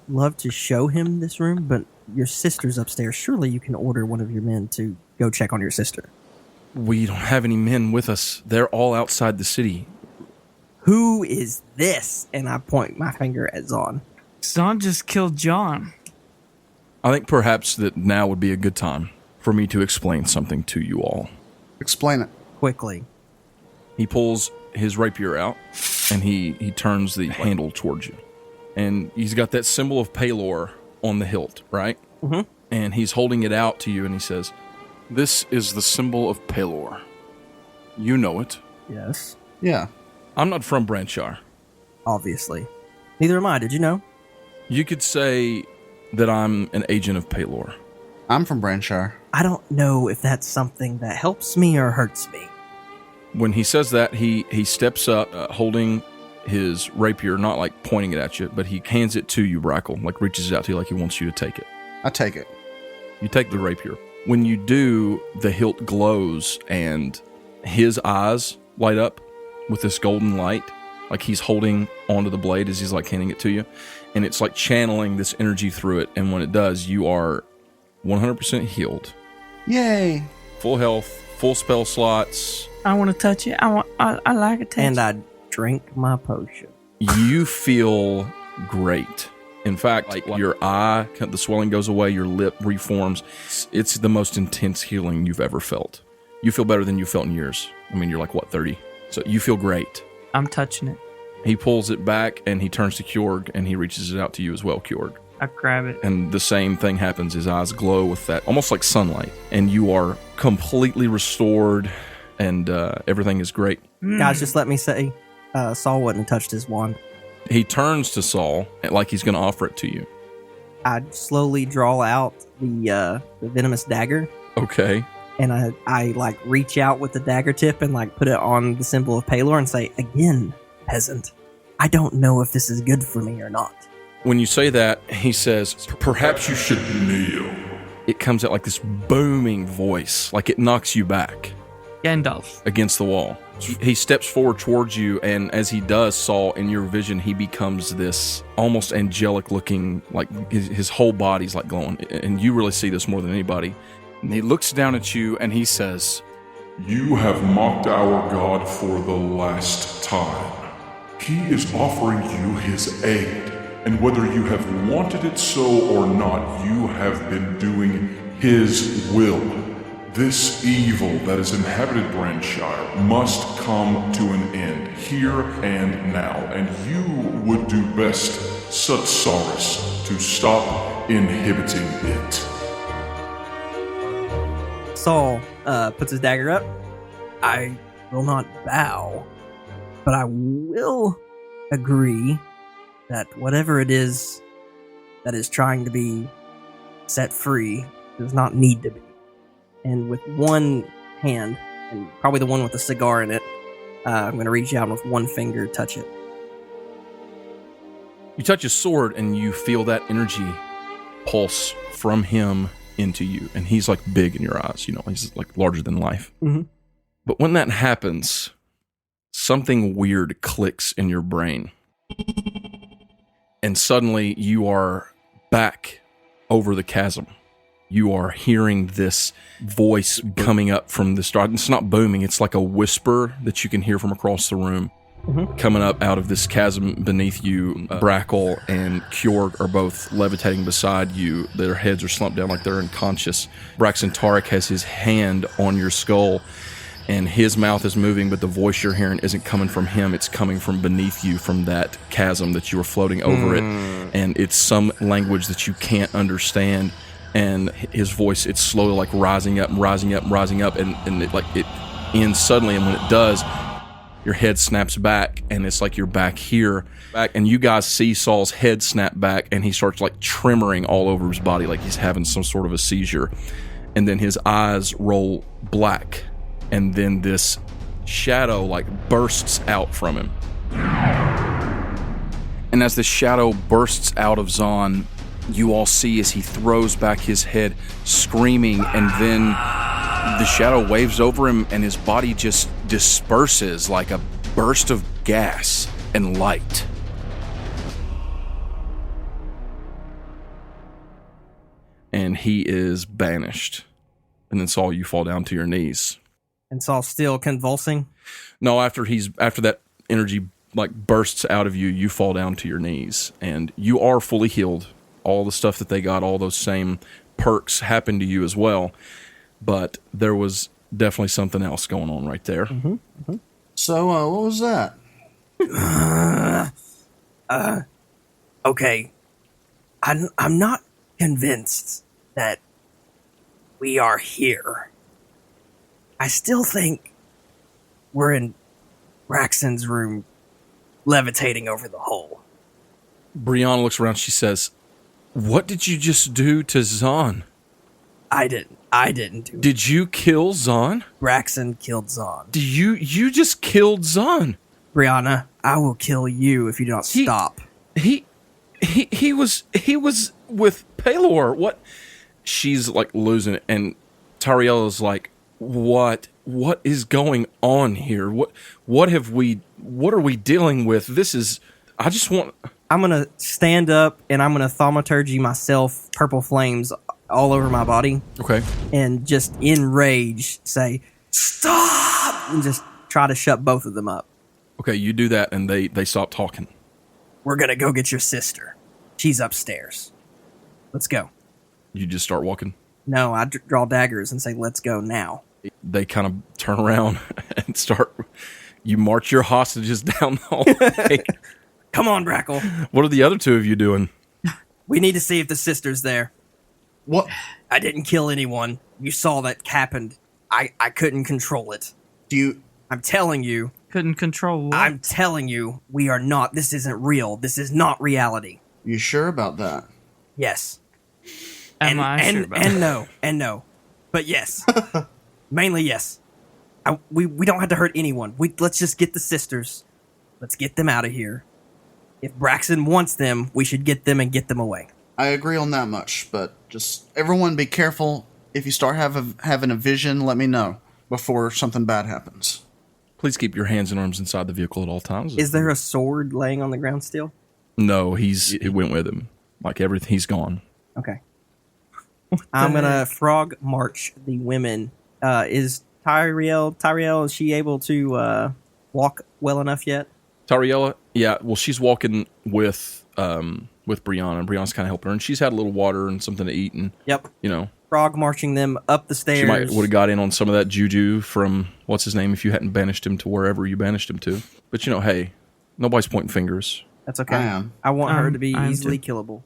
love to show him this room, but your sister's upstairs. Surely you can order one of your men to go check on your sister. We don't have any men with us. They're all outside the city. Who is this? And I point my finger at Zon. Zon just killed John. I think perhaps that now would be a good time for me to explain something to you all. Explain it. Quickly. He pulls his rapier out, and he turns the handle towards you. And he's got that symbol of Palor on the hilt, right? Mm-hmm. And he's holding it out to you, and he says, "This is the symbol of Palor. You know it. Yes. Yeah. I'm not from Branshire. Obviously. Neither am I. Did you know? You could say that I'm an agent of Palor. I'm from Branshire. I don't know if that's something that helps me or hurts me. When he says that, he steps up, holding his rapier, not like pointing it at you, but he hands it to you, Brackle, like reaches out to you like he wants you to take it. I take it. You take the rapier. When you do, the hilt glows and his eyes light up with this golden light, like he's holding onto the blade as he's like handing it to you, and it's like channeling this energy through it, and when it does, you are 100% healed. Yay! Full health, full spell slots. I want to touch it. I like a touch. And I drink my potion. You feel great. In fact, like your eye, the swelling goes away, your lip reforms. It's the most intense healing you've ever felt. You feel better than you felt in years. I mean, you're like, what, 30? So you feel great. I'm touching it. He pulls it back and he turns to Kjorg and he reaches it out to you as well, Kjorg. I grab it. And the same thing happens. His eyes glow with that, almost like sunlight. And you are completely restored and everything is great. Guys, just let me say, Saul wouldn't have touched his wand. He turns to Saul like he's going to offer it to you. I slowly draw out the venomous dagger. Okay. And I like reach out with the dagger tip and like put it on the symbol of Palor and say, again, peasant, I don't know if this is good for me or not. When you say that, he says, perhaps you should kneel. It comes out like this booming voice, like it knocks you back. Gandalf. Against the wall. He steps forward towards you, and as he does, Saul, in your vision, he becomes this almost angelic looking, like his whole body's like glowing. And you really see this more than anybody. And he looks down at you and he says, You have mocked our God for the last time. He is offering you his aid, and whether you have wanted it so or not, you have been doing his will. This evil that has inhabited Branshire must come to an end, here and now, and you would do best, Sutsaris, to stop inhibiting it. Saul puts his dagger up. I will not bow, but I will agree that whatever it is that is trying to be set free does not need to be. And with one hand, and probably the one with the cigar in it, I'm going to reach out and with one finger touch it. You touch his sword and you feel that energy pulse from him into you. And he's like big in your eyes, you know, he's like larger than life. Mm-hmm. But when that happens, something weird clicks in your brain. And suddenly you are back over the chasm. You are hearing this voice coming up from the start. It's not booming. It's like a whisper that you can hear from across the room. Mm-hmm. Coming up out of this chasm beneath you. Brackle and Kjorg are both levitating beside you. Their heads are slumped down like they're unconscious. Braxton Tarek has his hand on your skull, and his mouth is moving, but the voice you're hearing isn't coming from him. It's coming from beneath you, from that chasm that you were floating over it. And it's some language that you can't understand. And his voice, it's slowly like rising up, and it ends suddenly. And when it does, your head snaps back, and it's like you're back here. And you guys see Saul's head snap back, and he starts like tremoring all over his body, like he's having some sort of a seizure. And then his eyes roll black, and then this shadow like bursts out from him. And as the shadow bursts out of Zahn, you all see as he throws back his head, screaming, and then the shadow waves over him and his body just disperses like a burst of gas and light. And he is banished. And then Saul, you fall down to your knees. And Saul's still convulsing? No, after that energy like bursts out of you, you fall down to your knees. And you are fully healed. All the stuff that they got, all those same perks happened to you as well. But there was definitely something else going on right there. Mm-hmm. Mm-hmm. So, what was that? Okay. I'm not convinced that we are here. I still think we're in Braxton's room levitating over the hole. Brianna looks around. She says, "What did you just do to Zahn?" I didn't do it. Did you kill Zahn? Braxton killed Zahn. You just killed Zahn. Brianna, I will kill you if you don't stop. He was with Palor. What? She's like losing it, and Tariella's like, what is going on here? What are we dealing with? I'm gonna stand up and I'm gonna thaumaturgy myself purple flames all over my body. Okay. And just in rage say, "Stop!" and just try to shut both of them up. Okay, you do that and they stop talking. We're gonna go get your sister. She's upstairs. Let's go. You just start walking. No, I draw daggers and say, "Let's go now." They kind of turn around and you march your hostages down the hallway. Come on, Brackle. What are the other two of you doing? We need to see if the sister's there. What? I didn't kill anyone. You saw that happened. I couldn't control it. I'm telling you. Couldn't control what? I'm telling you, we are not. This isn't real. This is not reality. You sure about that? Yes. Am I sure about and that? no, and no. But yes. Mainly yes. We don't have to hurt anyone. Let's just get the sisters. Let's get them out of here. If Braxton wants them, we should get them and get them away. I agree on that much, but just everyone be careful. If you start having a vision, let me know before something bad happens. Please keep your hands and arms inside the vehicle at all times. Is there a sword laying on the ground still? No, it went with him. Like everything, he's gone. Okay. I'm gonna frog march the women. Is Tyriel, is she able to walk well enough yet? Tariella, yeah, well, she's walking with Brianna, and Brianna's kind of helping her, and she's had a little water and something to eat, and yep, frog marching them up the stairs. She might would have got in on some of that juju from what's his name if you hadn't banished him to wherever you banished him to. But hey, nobody's pointing fingers. That's okay. I want her to be easily killable.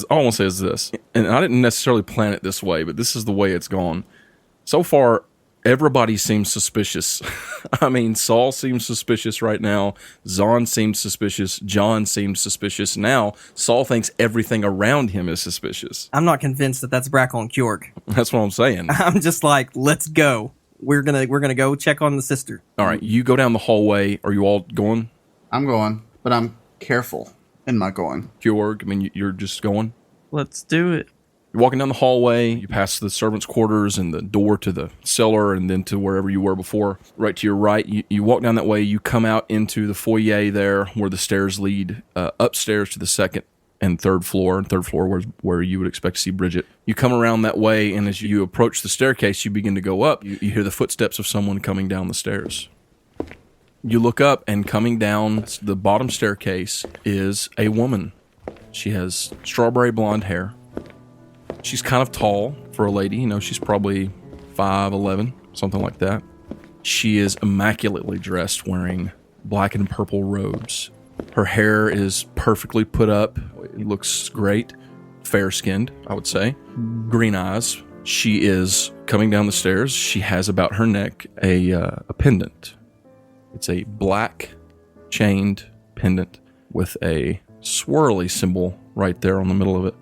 All I want to say is this, and I didn't necessarily plan it this way, but this is the way it's gone. So far, everybody seems suspicious. I mean, Saul seems suspicious right now. Zahn seems suspicious. Jon seems suspicious. Now, Saul thinks everything around him is suspicious. I'm not convinced that that's Brackle and Kjorg. That's what I'm saying. I'm just like, let's go. We're gonna go check on the sister. All right, you go down the hallway. Are you all going? I'm going, but I'm careful in my going. Kjorg, I mean, you're just going? Let's do it. You're walking down the hallway, you pass the servants' quarters and the door to the cellar and then to wherever you were before. Right to your right, you walk down that way, you come out into the foyer there where the stairs lead upstairs to the second and third floor. And third floor where you would expect to see Bridget. You come around that way, and as you approach the staircase, you begin to go up. You hear the footsteps of someone coming down the stairs. You look up, and coming down the bottom staircase is a woman. She has strawberry blonde hair. She's kind of tall for a lady. She's probably 5'11", something like that. She is immaculately dressed, wearing black and purple robes. Her hair is perfectly put up. It looks great. Fair-skinned, I would say. Green eyes. She is coming down the stairs. She has about her neck a pendant. It's a black chained pendant with a swirly symbol right there on the middle of it.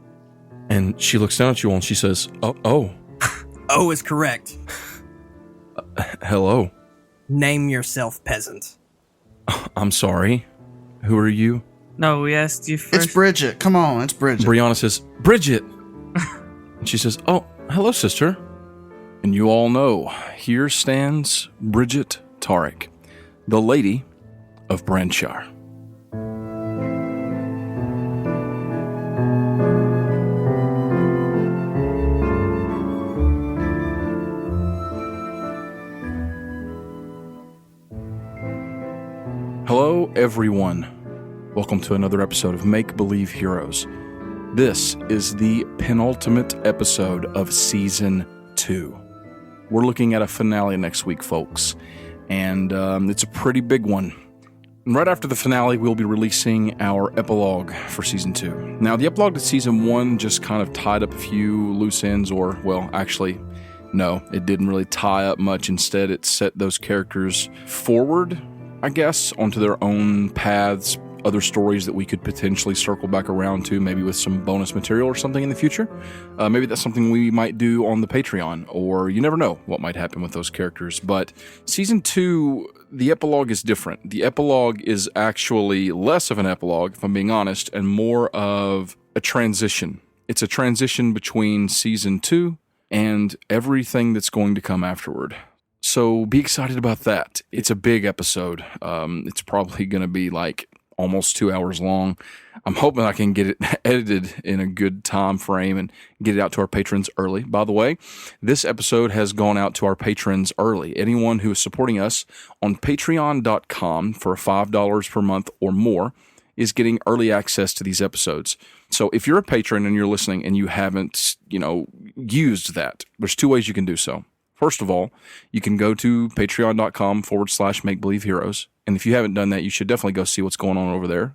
And she looks down at you all and she says, Oh. O is correct. Hello. Name yourself, peasant. I'm sorry. Who are you? No, we asked you first. It's Bridget. Come on, it's Bridget. Brianna says, Bridget. And she says, oh, hello, sister. And you all know, here stands Bridget Tarek, the Lady of Branshire. Hello, everyone. Welcome to another episode of Make Believe Heroes. This is the penultimate episode of Season 2. We're looking at a finale next week, folks, and it's a pretty big one. And right after the finale, we'll be releasing our epilogue for Season 2. Now, the epilogue to Season 1 just kind of tied up a few loose ends, or, well, actually, no, it didn't really tie up much. Instead, it set those characters forward, I guess, onto their own paths, other stories that we could potentially circle back around to, maybe with some bonus material or something in the future. Maybe that's something we might do on the Patreon, or you never know what might happen with those characters. But Season 2, the epilogue is different. The epilogue is actually less of an epilogue, if I'm being honest, and more of a transition. It's a transition between Season 2 and everything that's going to come afterward. So be excited about that. It's a big episode. It's probably going to be like almost 2 hours long. I'm hoping I can get it edited in a good time frame and get it out to our patrons early. By the way, this episode has gone out to our patrons early. Anyone who is supporting us on patreon.com for $5 per month or more is getting early access to these episodes. So if you're a patron and you're listening and you haven't, used that, there's 2 ways you can do so. First of all, you can go to patreon.com/makebelieveheroes. And if you haven't done that, you should definitely go see what's going on over there.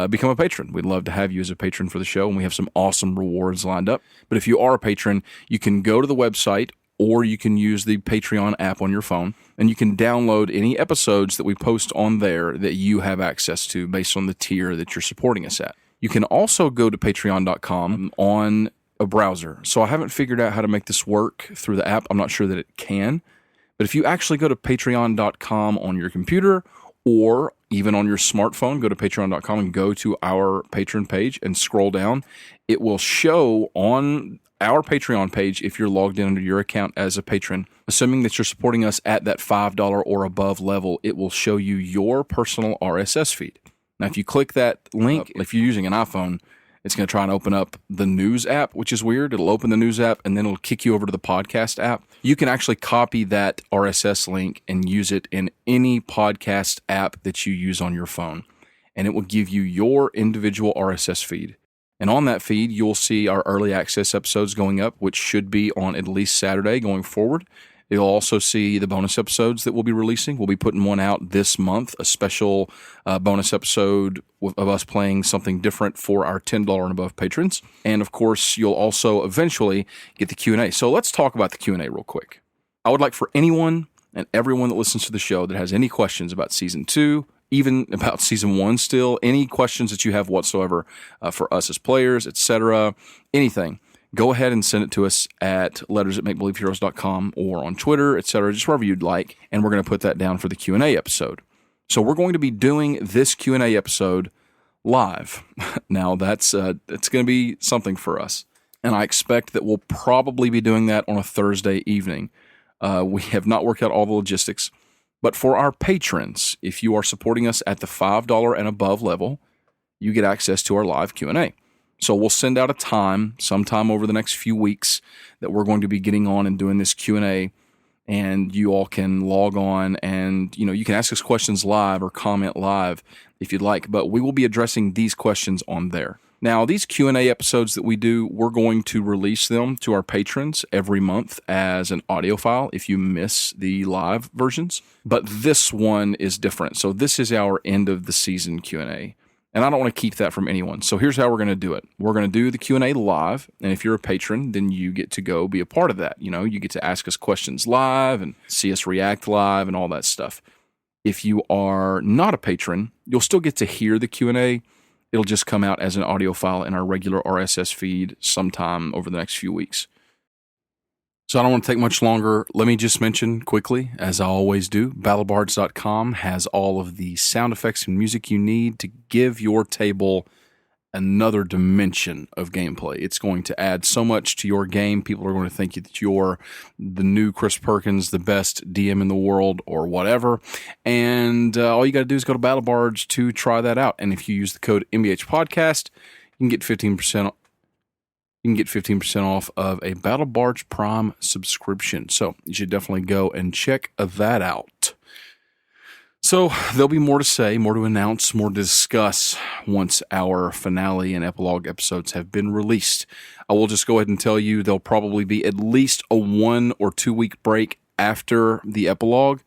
Become a patron. We'd love to have you as a patron for the show, and we have some awesome rewards lined up. But if you are a patron, you can go to the website, or you can use the Patreon app on your phone, and you can download any episodes that we post on there that you have access to based on the tier that you're supporting us at. You can also go to patreon.com on a browser. So I haven't figured out how to make this work through the app. I'm not sure that it can. But if you actually go to patreon.com on your computer or even on your smartphone, go to patreon.com and go to our patron page and scroll down. It will show on our Patreon page, if you're logged in under your account as a patron, assuming that you're supporting us at that $5 or above level, it will show you your personal RSS feed. Now, if you click that link, if you're using an iPhone, it's going to try and open up the news app, which is weird. It'll open the news app, and then it'll kick you over to the podcast app. You can actually copy that RSS link and use it in any podcast app that you use on your phone, and it will give you your individual RSS feed. And on that feed, you'll see our early access episodes going up, which should be on at least Saturday going forward. You'll also see the bonus episodes that we'll be releasing. We'll be putting one out this month, a special bonus episode of us playing something different for our $10 and above patrons. And, of course, you'll also eventually get the Q&A. So let's talk about the Q&A real quick. I would like for anyone and everyone that listens to the show that has any questions about Season 2, even about Season 1 still, any questions that you have whatsoever for us as players, etc., anything, go ahead and send it to us at letters@makebelieveheroes.com or on Twitter, etc., just wherever you'd like, and we're going to put that down for the Q&A episode. So we're going to be doing this Q&A episode live. Now, that's going to be something for us, and I expect that we'll probably be doing that on a Thursday evening. We have not worked out all the logistics, but for our patrons, if you are supporting us at the $5 and above level, you get access to our live Q&A. So we'll send out a time sometime over the next few weeks that we're going to be getting on and doing this Q&A, and you all can log on and, you can ask us questions live or comment live if you'd like, but we will be addressing these questions on there. Now, these Q&A episodes that we do, we're going to release them to our patrons every month as an audio file if you miss the live versions, but this one is different. So this is our end of the season Q&A. And I don't want to keep that from anyone. So here's how we're going to do it. We're going to do the Q&A live. And if you're a patron, then you get to go be a part of that. You get to ask us questions live and see us react live and all that stuff. If you are not a patron, you'll still get to hear the Q&A. It'll just come out as an audio file in our regular RSS feed sometime over the next few weeks. So I don't want to take much longer. Let me just mention quickly, as I always do, battlebards.com has all of the sound effects and music you need to give your table another dimension of gameplay. It's going to add so much to your game. People are going to think that you're the new Chris Perkins, the best DM in the world, or whatever. And all you got to do is go to BattleBards to try that out. And if you use the code MBH Podcast, you can get 15%. You can get 15% off of a BattleBards Prime subscription. So you should definitely go and check that out. So there'll be more to say, more to announce, more to discuss once our finale and epilogue episodes have been released. I will just go ahead and tell you there'll probably be at least a 1 or 2 week break after the epilogue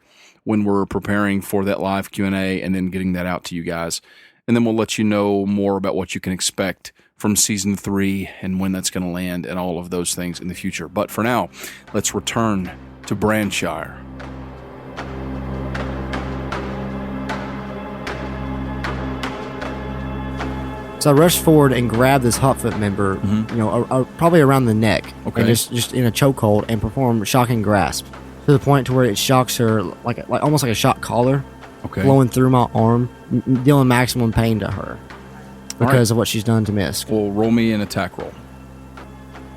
when we're preparing for that live Q&A and then getting that out to you guys. And then we'll let you know more about what you can expect from Season 3 and when that's going to land and all of those things in the future. But for now, let's return to Branshire. So I rushed forward and grabbed this Hotfoot member, probably around the neck, Okay. and just in a chokehold, and perform shocking grasp to the point to where it shocks her like almost like a shock collar, flowing through my arm, dealing maximum pain to her because of what she's done to Mysk. Well, roll me an attack roll.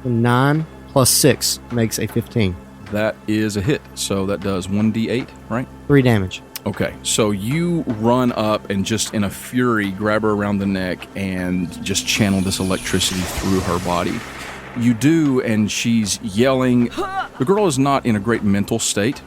9 plus 6 makes a 15. That is a hit. So that does 1d8, right? 3 damage. Okay, so you run up and just in a fury grab her around the neck and just channel this electricity through her body. You do, and she's yelling. The girl is not in a great mental state.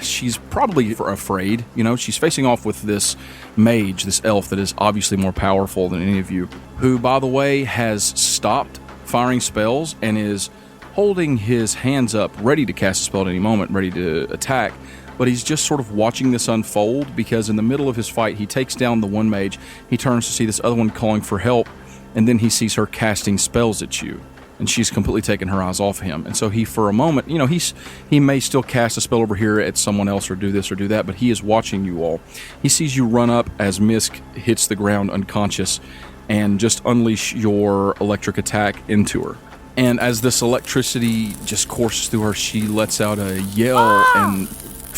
She's probably afraid. She's facing off with this mage, this elf that is obviously more powerful than any of you, who, by the way, has stopped firing spells and is holding his hands up, ready to cast a spell at any moment, ready to attack. But he's just sort of watching this unfold, because in the middle of his fight, he takes down the one mage, he turns to see this other one calling for help, and then he sees her casting spells at you, and she's completely taken her eyes off him. And so he, for a moment, he may still cast a spell over here at someone else or do this or do that, but he is watching you all. He sees you run up as Mysk hits the ground unconscious and just unleash your electric attack into her. And as this electricity just courses through her, she lets out a yell and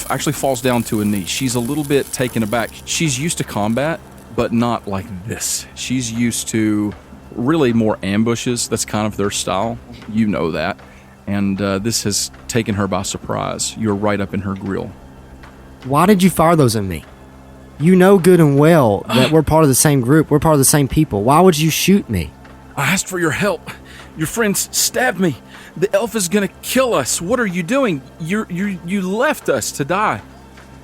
actually falls down to a knee. She's a little bit taken aback. She's used to combat, but not like this. She's used to really more ambushes. That's kind of their style. You know that. And this has taken her by surprise. You're right up in her grill. Why did you fire those at me? You know good and well that we're part of the same group. We're part of the same people. Why would you shoot me? I asked for your help. Your friends stabbed me. The elf is gonna kill us. What are you doing? You left us to die.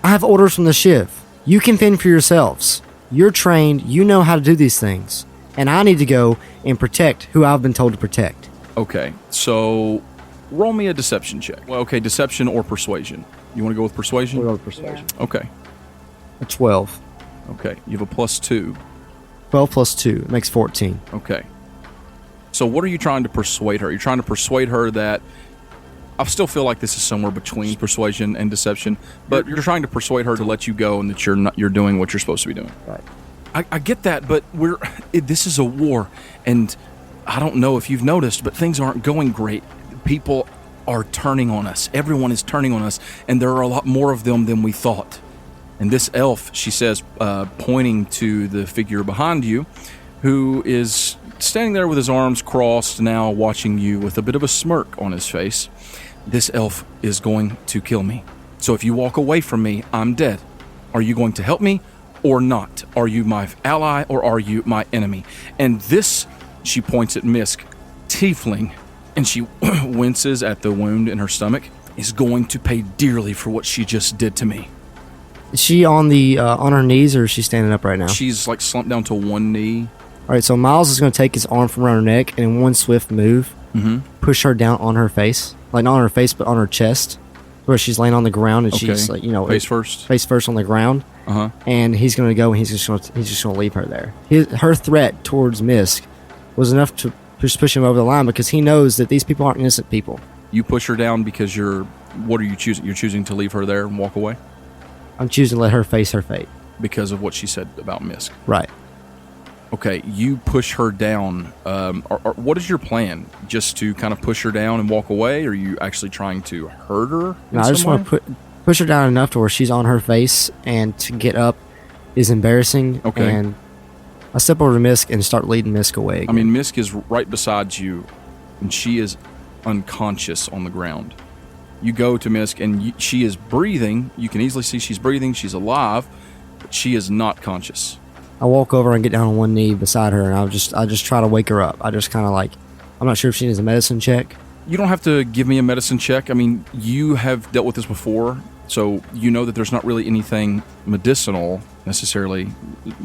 I have orders from the Shiv. You can fend for yourselves. You're trained. You know how to do these things. And I need to go and protect who I've been told to protect. Okay, so roll me a deception check. Well, okay, deception or persuasion. You want to go with persuasion? We'll go with persuasion. Yeah. Okay. A 12. Okay, you have a +2. 12 plus 2 makes 14. Okay. So what are you trying to persuade her? You're trying to persuade her that... I still feel like this is somewhere between persuasion and deception, but you're trying to persuade her to let you go and that you're doing what you're supposed to be doing. Right. I get that, but this is a war, and I don't know if you've noticed, but things aren't going great. People are turning on us. Everyone is turning on us, and there are a lot more of them than we thought. And this elf, she says, pointing to the figure behind you, who is standing there with his arms crossed, now watching you with a bit of a smirk on his face. This elf is going to kill me. So if you walk away from me, I'm dead. Are you going to help me or not? Are you my ally or are you my enemy? And this, she points at Mysk, tiefling, and she winces at the wound in her stomach, is going to pay dearly for what she just did to me. Is she on her knees, or is she standing up right now? She's like slumped down to one knee. All right, so Myles is going to take his arm from around her neck and in one swift move, push her down on her face. Like, not on her face, but on her chest, where she's laying on the ground, and she's like, face first. Face first on the ground. And he's going to go, and he's just going to leave her there. Her threat towards Mysk was enough to push him over the line, because he knows that these people aren't innocent people. You push her down because what are you choosing? You're choosing to leave her there and walk away? I'm choosing to let her face her fate. Because of what she said about Mysk. Right. Okay, you push her down. What is your plan? Just to kind of push her down and walk away? Or are you actually trying to hurt her? No, I just want to push her down enough to where she's on her face, and to get up is embarrassing. Okay. And I step over to Mysk and start leading Mysk away again. I mean, Mysk is right beside you, and she is unconscious on the ground. You go to Mysk, and she is breathing. You can easily see she's breathing. She's alive, but she is not conscious. I walk over and get down on one knee beside her, and I just try to wake her up. I just kind of like, I'm not sure if she needs a medicine check. You don't have to give me a medicine check. I mean, you have dealt with this before, so you know that there's not really anything medicinal necessarily,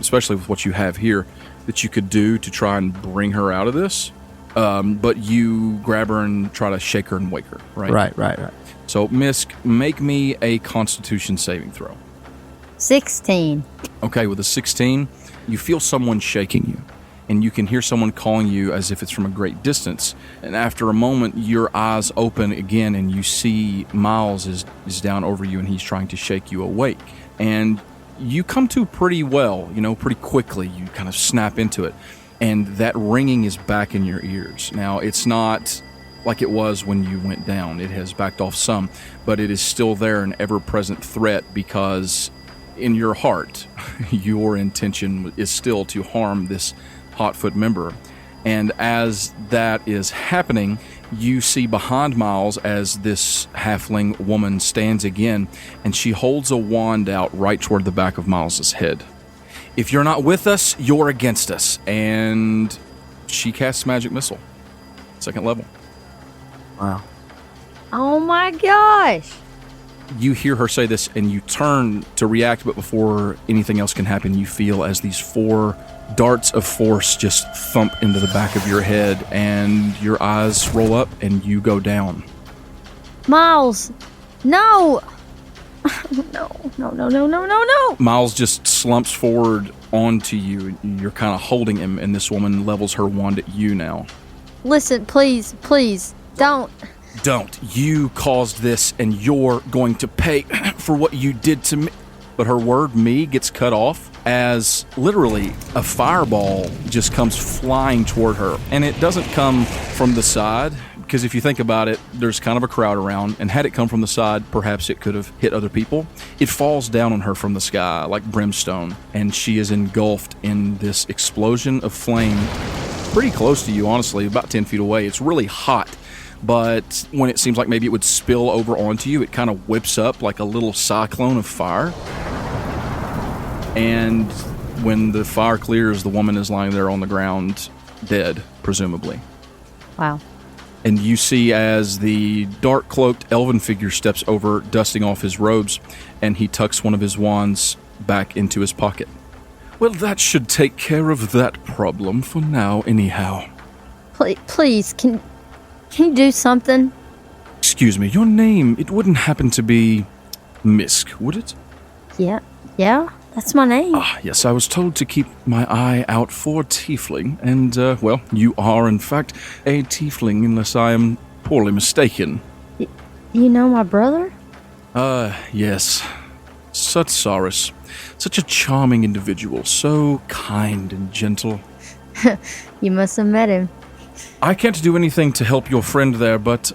especially with what you have here, that you could do to try and bring her out of this. But you grab her and try to shake her and wake her, right? Right. So, Mysk, make me a Constitution saving throw. 16. Okay, with a 16, you feel someone shaking you, and you can hear someone calling you as if it's from a great distance. And after a moment, your eyes open again, and you see Myles is down over you, and he's trying to shake you awake. And you come to pretty well, pretty quickly. You kind of snap into it, and that ringing is back in your ears. Now, it's not like it was when you went down. It has backed off some, but it is still there, an ever-present threat, because in your heart, your intention is still to harm this Hotfoot member. And as that is happening, you see behind Myles as this halfling woman stands again, and she holds a wand out right toward the back of Miles's head. If you're not with us, you're against us. And she casts Magic Missile. 2nd level. Wow. Oh my gosh. You hear her say this, and you turn to react, but before anything else can happen, you feel as these 4 darts of force just thump into the back of your head, and your eyes roll up, and you go down. Myles. No. No. Myles just slumps forward onto you. You're kind of holding him, and this woman levels her wand at you now. Listen, please, don't. Don't. You caused this, and you're going to pay for what you did to me. But her word, me, gets cut off as literally a fireball just comes flying toward her. And it doesn't come from the side, because if you think about it, there's kind of a crowd around, and had it come from the side, perhaps it could have hit other people. It falls down on her from the sky like brimstone, and she is engulfed in this explosion of flame pretty close to you, honestly, about 10 feet away. It's really hot. But when it seems like maybe it would spill over onto you, it kind of whips up like a little cyclone of fire. And when the fire clears, the woman is lying there on the ground, dead, presumably. Wow. And you see as the dark-cloaked elven figure steps over, dusting off his robes, and he tucks one of his wands back into his pocket. Well, that should take care of that problem for now, anyhow. Please, can you do something? Excuse me, your name, it wouldn't happen to be Mysk, would it? Yeah, that's my name. Ah, yes, I was told to keep my eye out for tiefling, and, well, you are, in fact, a tiefling, unless I am poorly mistaken. You know my brother? Yes. Sutsaris. Such a charming individual, so kind and gentle. You must have met him. I can't do anything to help your friend there, but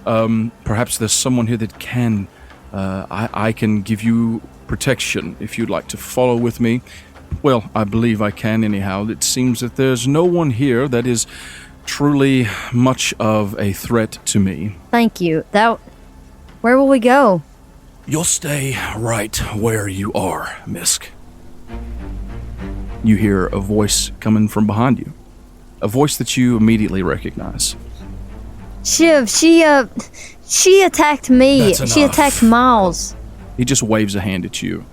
perhaps there's someone here that can. I can give you protection if you'd like to follow with me. Well, I believe I can anyhow. It seems that there's no one here that is truly much of a threat to me. Thank you. Where will we go? You'll stay right where you are, Mysk. You hear a voice coming from behind you. A voice that you immediately recognize. Shiv, she attacked me. That's enough. She attacked Myles. He just waves a hand at you,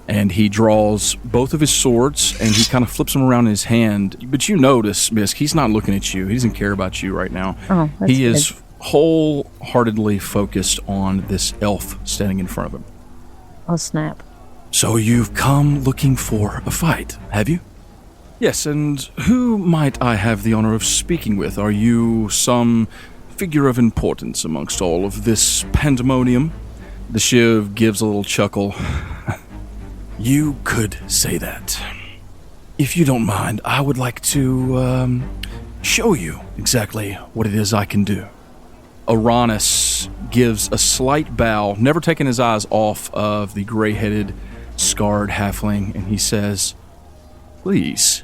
and he draws both of his swords, and he kind of flips them around in his hand. But you notice, Mysk, he's not looking at you. He doesn't care about you right now. Oh, that's He good. is wholeheartedly focused on this elf standing in front of him. Oh, snap. So you've come looking for a fight, have you? Yes, and who might I have the honor of speaking with? Are you some figure of importance amongst all of this pandemonium? The Shiv gives a little chuckle. You could say that. If you don't mind, I would like to show you exactly what it is I can do. Uranus gives a slight bow, never taking his eyes off of the gray-headed, scarred halfling, and he says, "Please,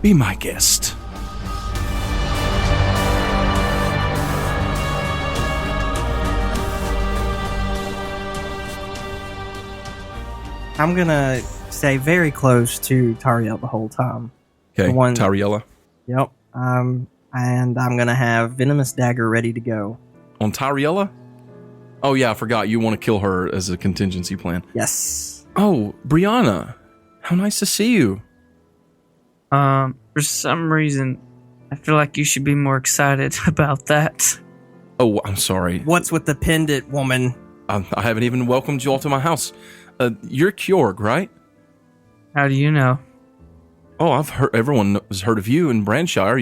be my guest." I'm gonna stay very close to Tariel the whole time. Okay, The one- Tariella. Yep. And I'm gonna have Venomous Dagger ready to go. On Tariella? Oh yeah, I forgot. You want to kill her as a contingency plan. Yes. Oh, Brianna. How nice to see you. For some reason, I feel like you should be more excited about that. Oh, I'm sorry. What's with the pendant, woman? I haven't even welcomed you all to my house. You're Kjorg, right? How do you know? Oh, I've heard. Everyone has heard of you in Branshire.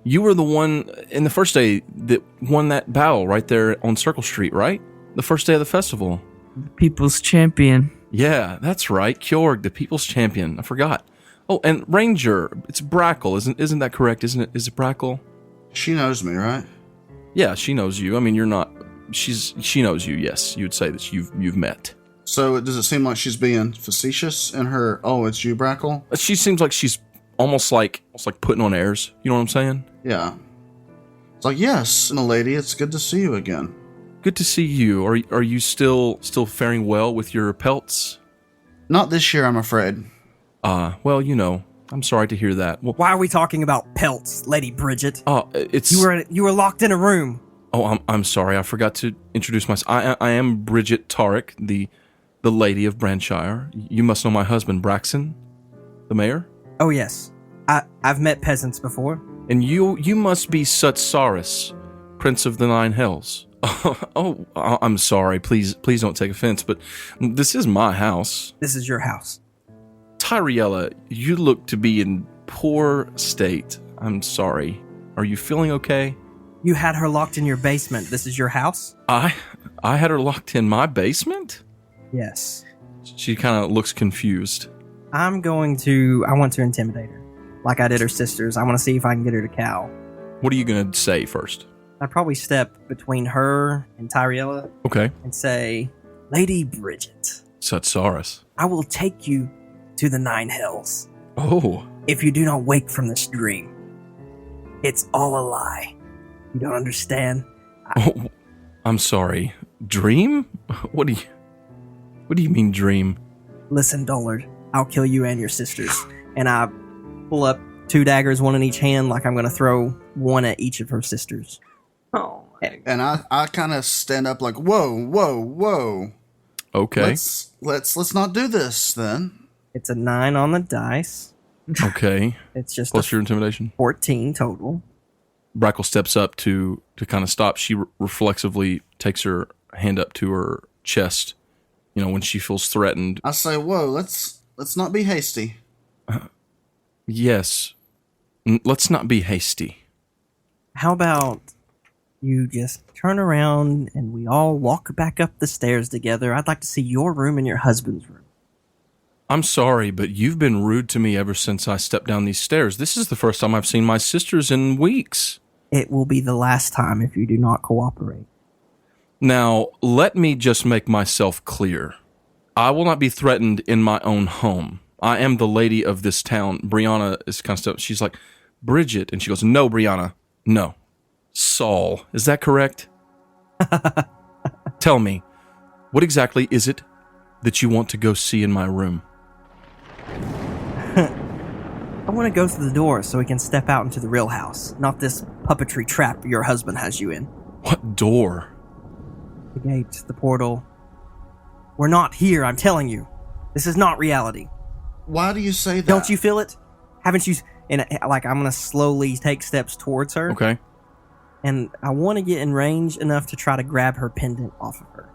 You were the one in the first day that won that battle right there on Circle Street, right? The first day of the festival. The People's Champion. Yeah, that's right. Kjorg, the People's Champion. I forgot. Oh, and Ranger. It's Brackle, isn't that correct? Isn't it? Is it Brackle? She knows me, right? Yeah, she knows you. I mean, you're not. She knows you. Yes, you would say that you've met. So does it seem like she's being facetious in her, "Oh, it's you, Brackle"? She seems like she's almost like putting on airs. You know what I'm saying? Yeah. It's like, yes, milady, it's good to see you again. Good to see you. Are you still faring well with your pelts? Not this year, I'm afraid. Well, I'm sorry to hear that. Well, Why are we talking about pelts, Lady Bridget? it's You were locked in a room. Oh, I'm sorry. I forgot to introduce myself. I am Bridget Tarek, the lady of Branshire. You must know my husband, Braxton, the mayor. Oh yes, I've met peasants before. And you must be Sutsaris, Prince of the Nine Hells. Oh, I'm sorry. Please don't take offense, but this is my house. This is your house. Tyriella, you look to be in poor state. I'm sorry. Are you feeling okay? You had her locked in your basement. This is your house? I had her locked in my basement? Yes. She kind of looks confused. I want to intimidate her. Like I did her sisters. I want to see if I can get her to cow. What are you going to say first? I'd probably step between her and Tyriella. Okay. And say, Lady Bridget, Sutsaris. I will take you to the Nine Hells. Oh. If you do not wake from this dream. It's all a lie. You don't understand? Oh, I'm sorry. Dream? What do you mean dream? Listen, Dullard, I'll kill you and your sisters. And I pull up 2 daggers, one in each hand, like I'm going to throw one at each of her sisters. Oh, And I kind of stand up like, whoa. Okay. Let's not do this then. It's a 9 on the dice. Okay. It's just Plus your intimidation. 14 total. Brackle steps up to kind of stop. She reflexively takes her hand up to her chest, when she feels threatened. I say, whoa, let's not be hasty. Yes. Let's not be hasty. How about you just turn around and we all walk back up the stairs together? I'd like to see your room and your husband's room. I'm sorry, but you've been rude to me ever since I stepped down these stairs. This is the first time I've seen my sisters in weeks. It will be the last time if you do not cooperate. Now, let me just make myself clear. I will not be threatened in my own home. I am the lady of this town. Brianna is kind of stuff. She's like, Bridget. And she goes, no, Brianna. No. Saul. Is that correct? Tell me, what exactly is it that you want to go see in my room? I want to go through the door so we can step out into the real house, not this puppetry trap your husband has you in. What door? The gate, the portal. We're not here, I'm telling you. This is not reality. Why do you say that? Don't you feel it? Haven't you? And I'm going to slowly take steps towards her. Okay. And I want to get in range enough to try to grab her pendant off of her.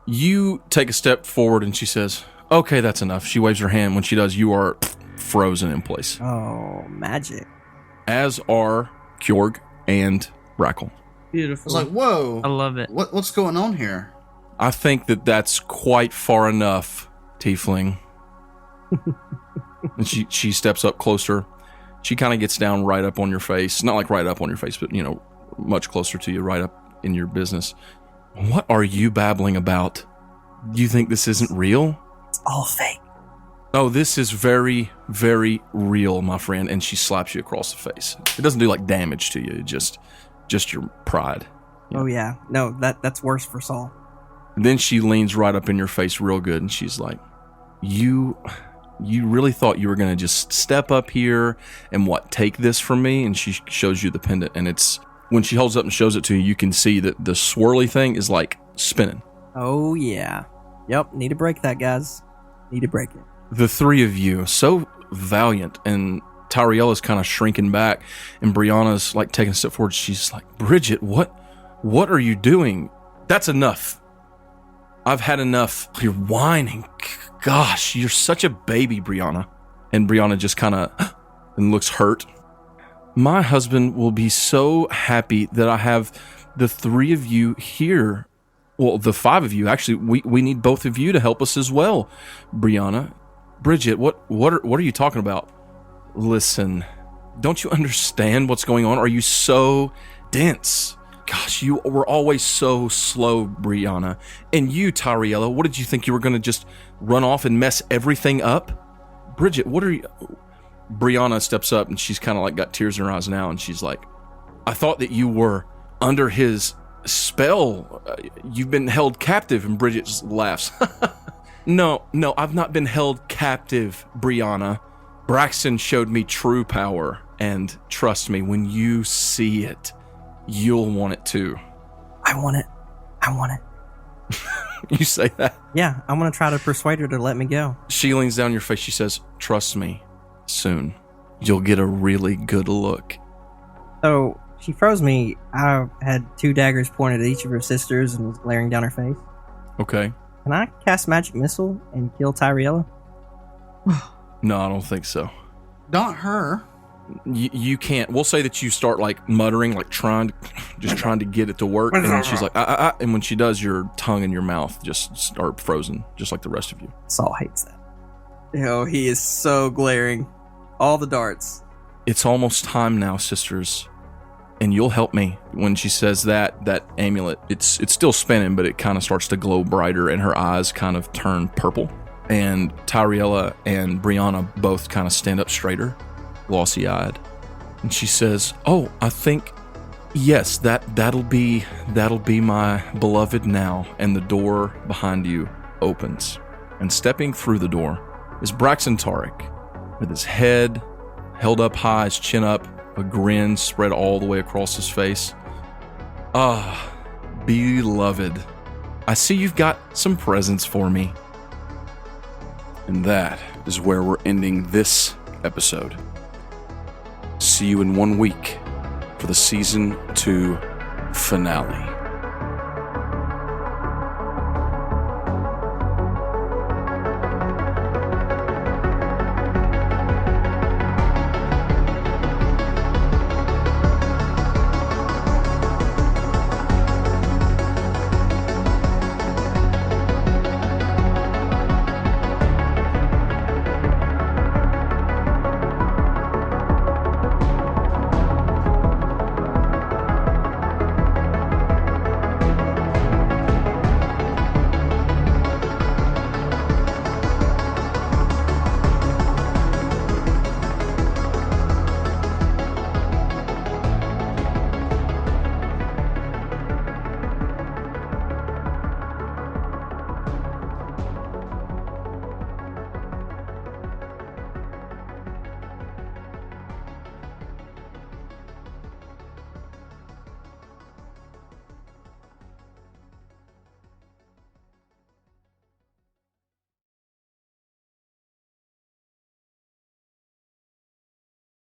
You take a step forward and she says, okay, that's enough. She waves her hand. When she does, you are frozen in place. Oh, magic. As are Kjorg and Brackle. beautiful. It's like, whoa. I love it. What's going on here? I think that's quite far enough, Tiefling. And she steps up closer. She kind of gets down right up on your face. Not like right up on your face, but, much closer to you, right up in your business. What are you babbling about? Do you think this isn't real? It's all fake. Oh, this is very, very real, my friend. And she slaps you across the face. It doesn't do damage to you. Just your pride. Oh yeah. No, that's worse for Saul. And then she leans right up in your face real good. And she's like, you really thought you were going to just step up here and take this from me? And she shows you the pendant. And it's, when she holds up and shows it to you, you can see that the swirly thing is spinning. Oh yeah. Yep. Need to break that, guys. Need to break it. The three of you, so valiant, and Tyriella's kind of shrinking back, and Brianna's taking a step forward. She's like, Bridget, what are you doing? That's enough. I've had enough. You're whining. Gosh, you're such a baby, Brianna. And Brianna just kind of and looks hurt. My husband will be so happy that I have the three of you here. Well, the five of you. Actually, we need both of you to help us as well, Brianna. Bridget, what are you talking about? Listen, don't you understand what's going on? Are you so dense? Gosh, you were always so slow, Brianna. And you, Tyriella, what did you think you were going to just run off and mess everything up? Bridget, what are you... Brianna steps up and she's kind of got tears in her eyes now, and she's like, I thought that you were under his spell. You've been held captive. And Bridget laughs. No, I've not been held captive, Brianna. Braxton showed me true power, and trust me, when you see it, you'll want it too. I want it. You say that? Yeah, I'm going to try to persuade her to let me go. She leans down your face. She says, trust me, soon you'll get a really good look. So, she froze me. I had 2 daggers pointed at each of her sisters and was glaring down her face. Okay. Can I cast Magic Missile and kill Tyriella? No, I don't think so. Not her. You can't. We'll say that you start like muttering, like trying to get it to work, and then she's like, and when she does, your tongue and your mouth just start frozen, just like the rest of you. Saul hates that. Oh, he is so glaring. All the darts. It's almost time now, sisters, and you'll help me. When she says that amulet, it's still spinning, but it kind of starts to glow brighter, and her eyes kind of turn purple. And Tyriella and Brianna both kind of stand up straighter, glossy-eyed, and she says, "Oh, I think, yes, that'll be my beloved now." And the door behind you opens, and stepping through the door is Braxton Tarek, with his head held up high, his chin up, a grin spread all the way across his face. "Ah, beloved, I see you've got some presents for me." And that is where we're ending this episode. See you in 1 week for the Season 2 finale.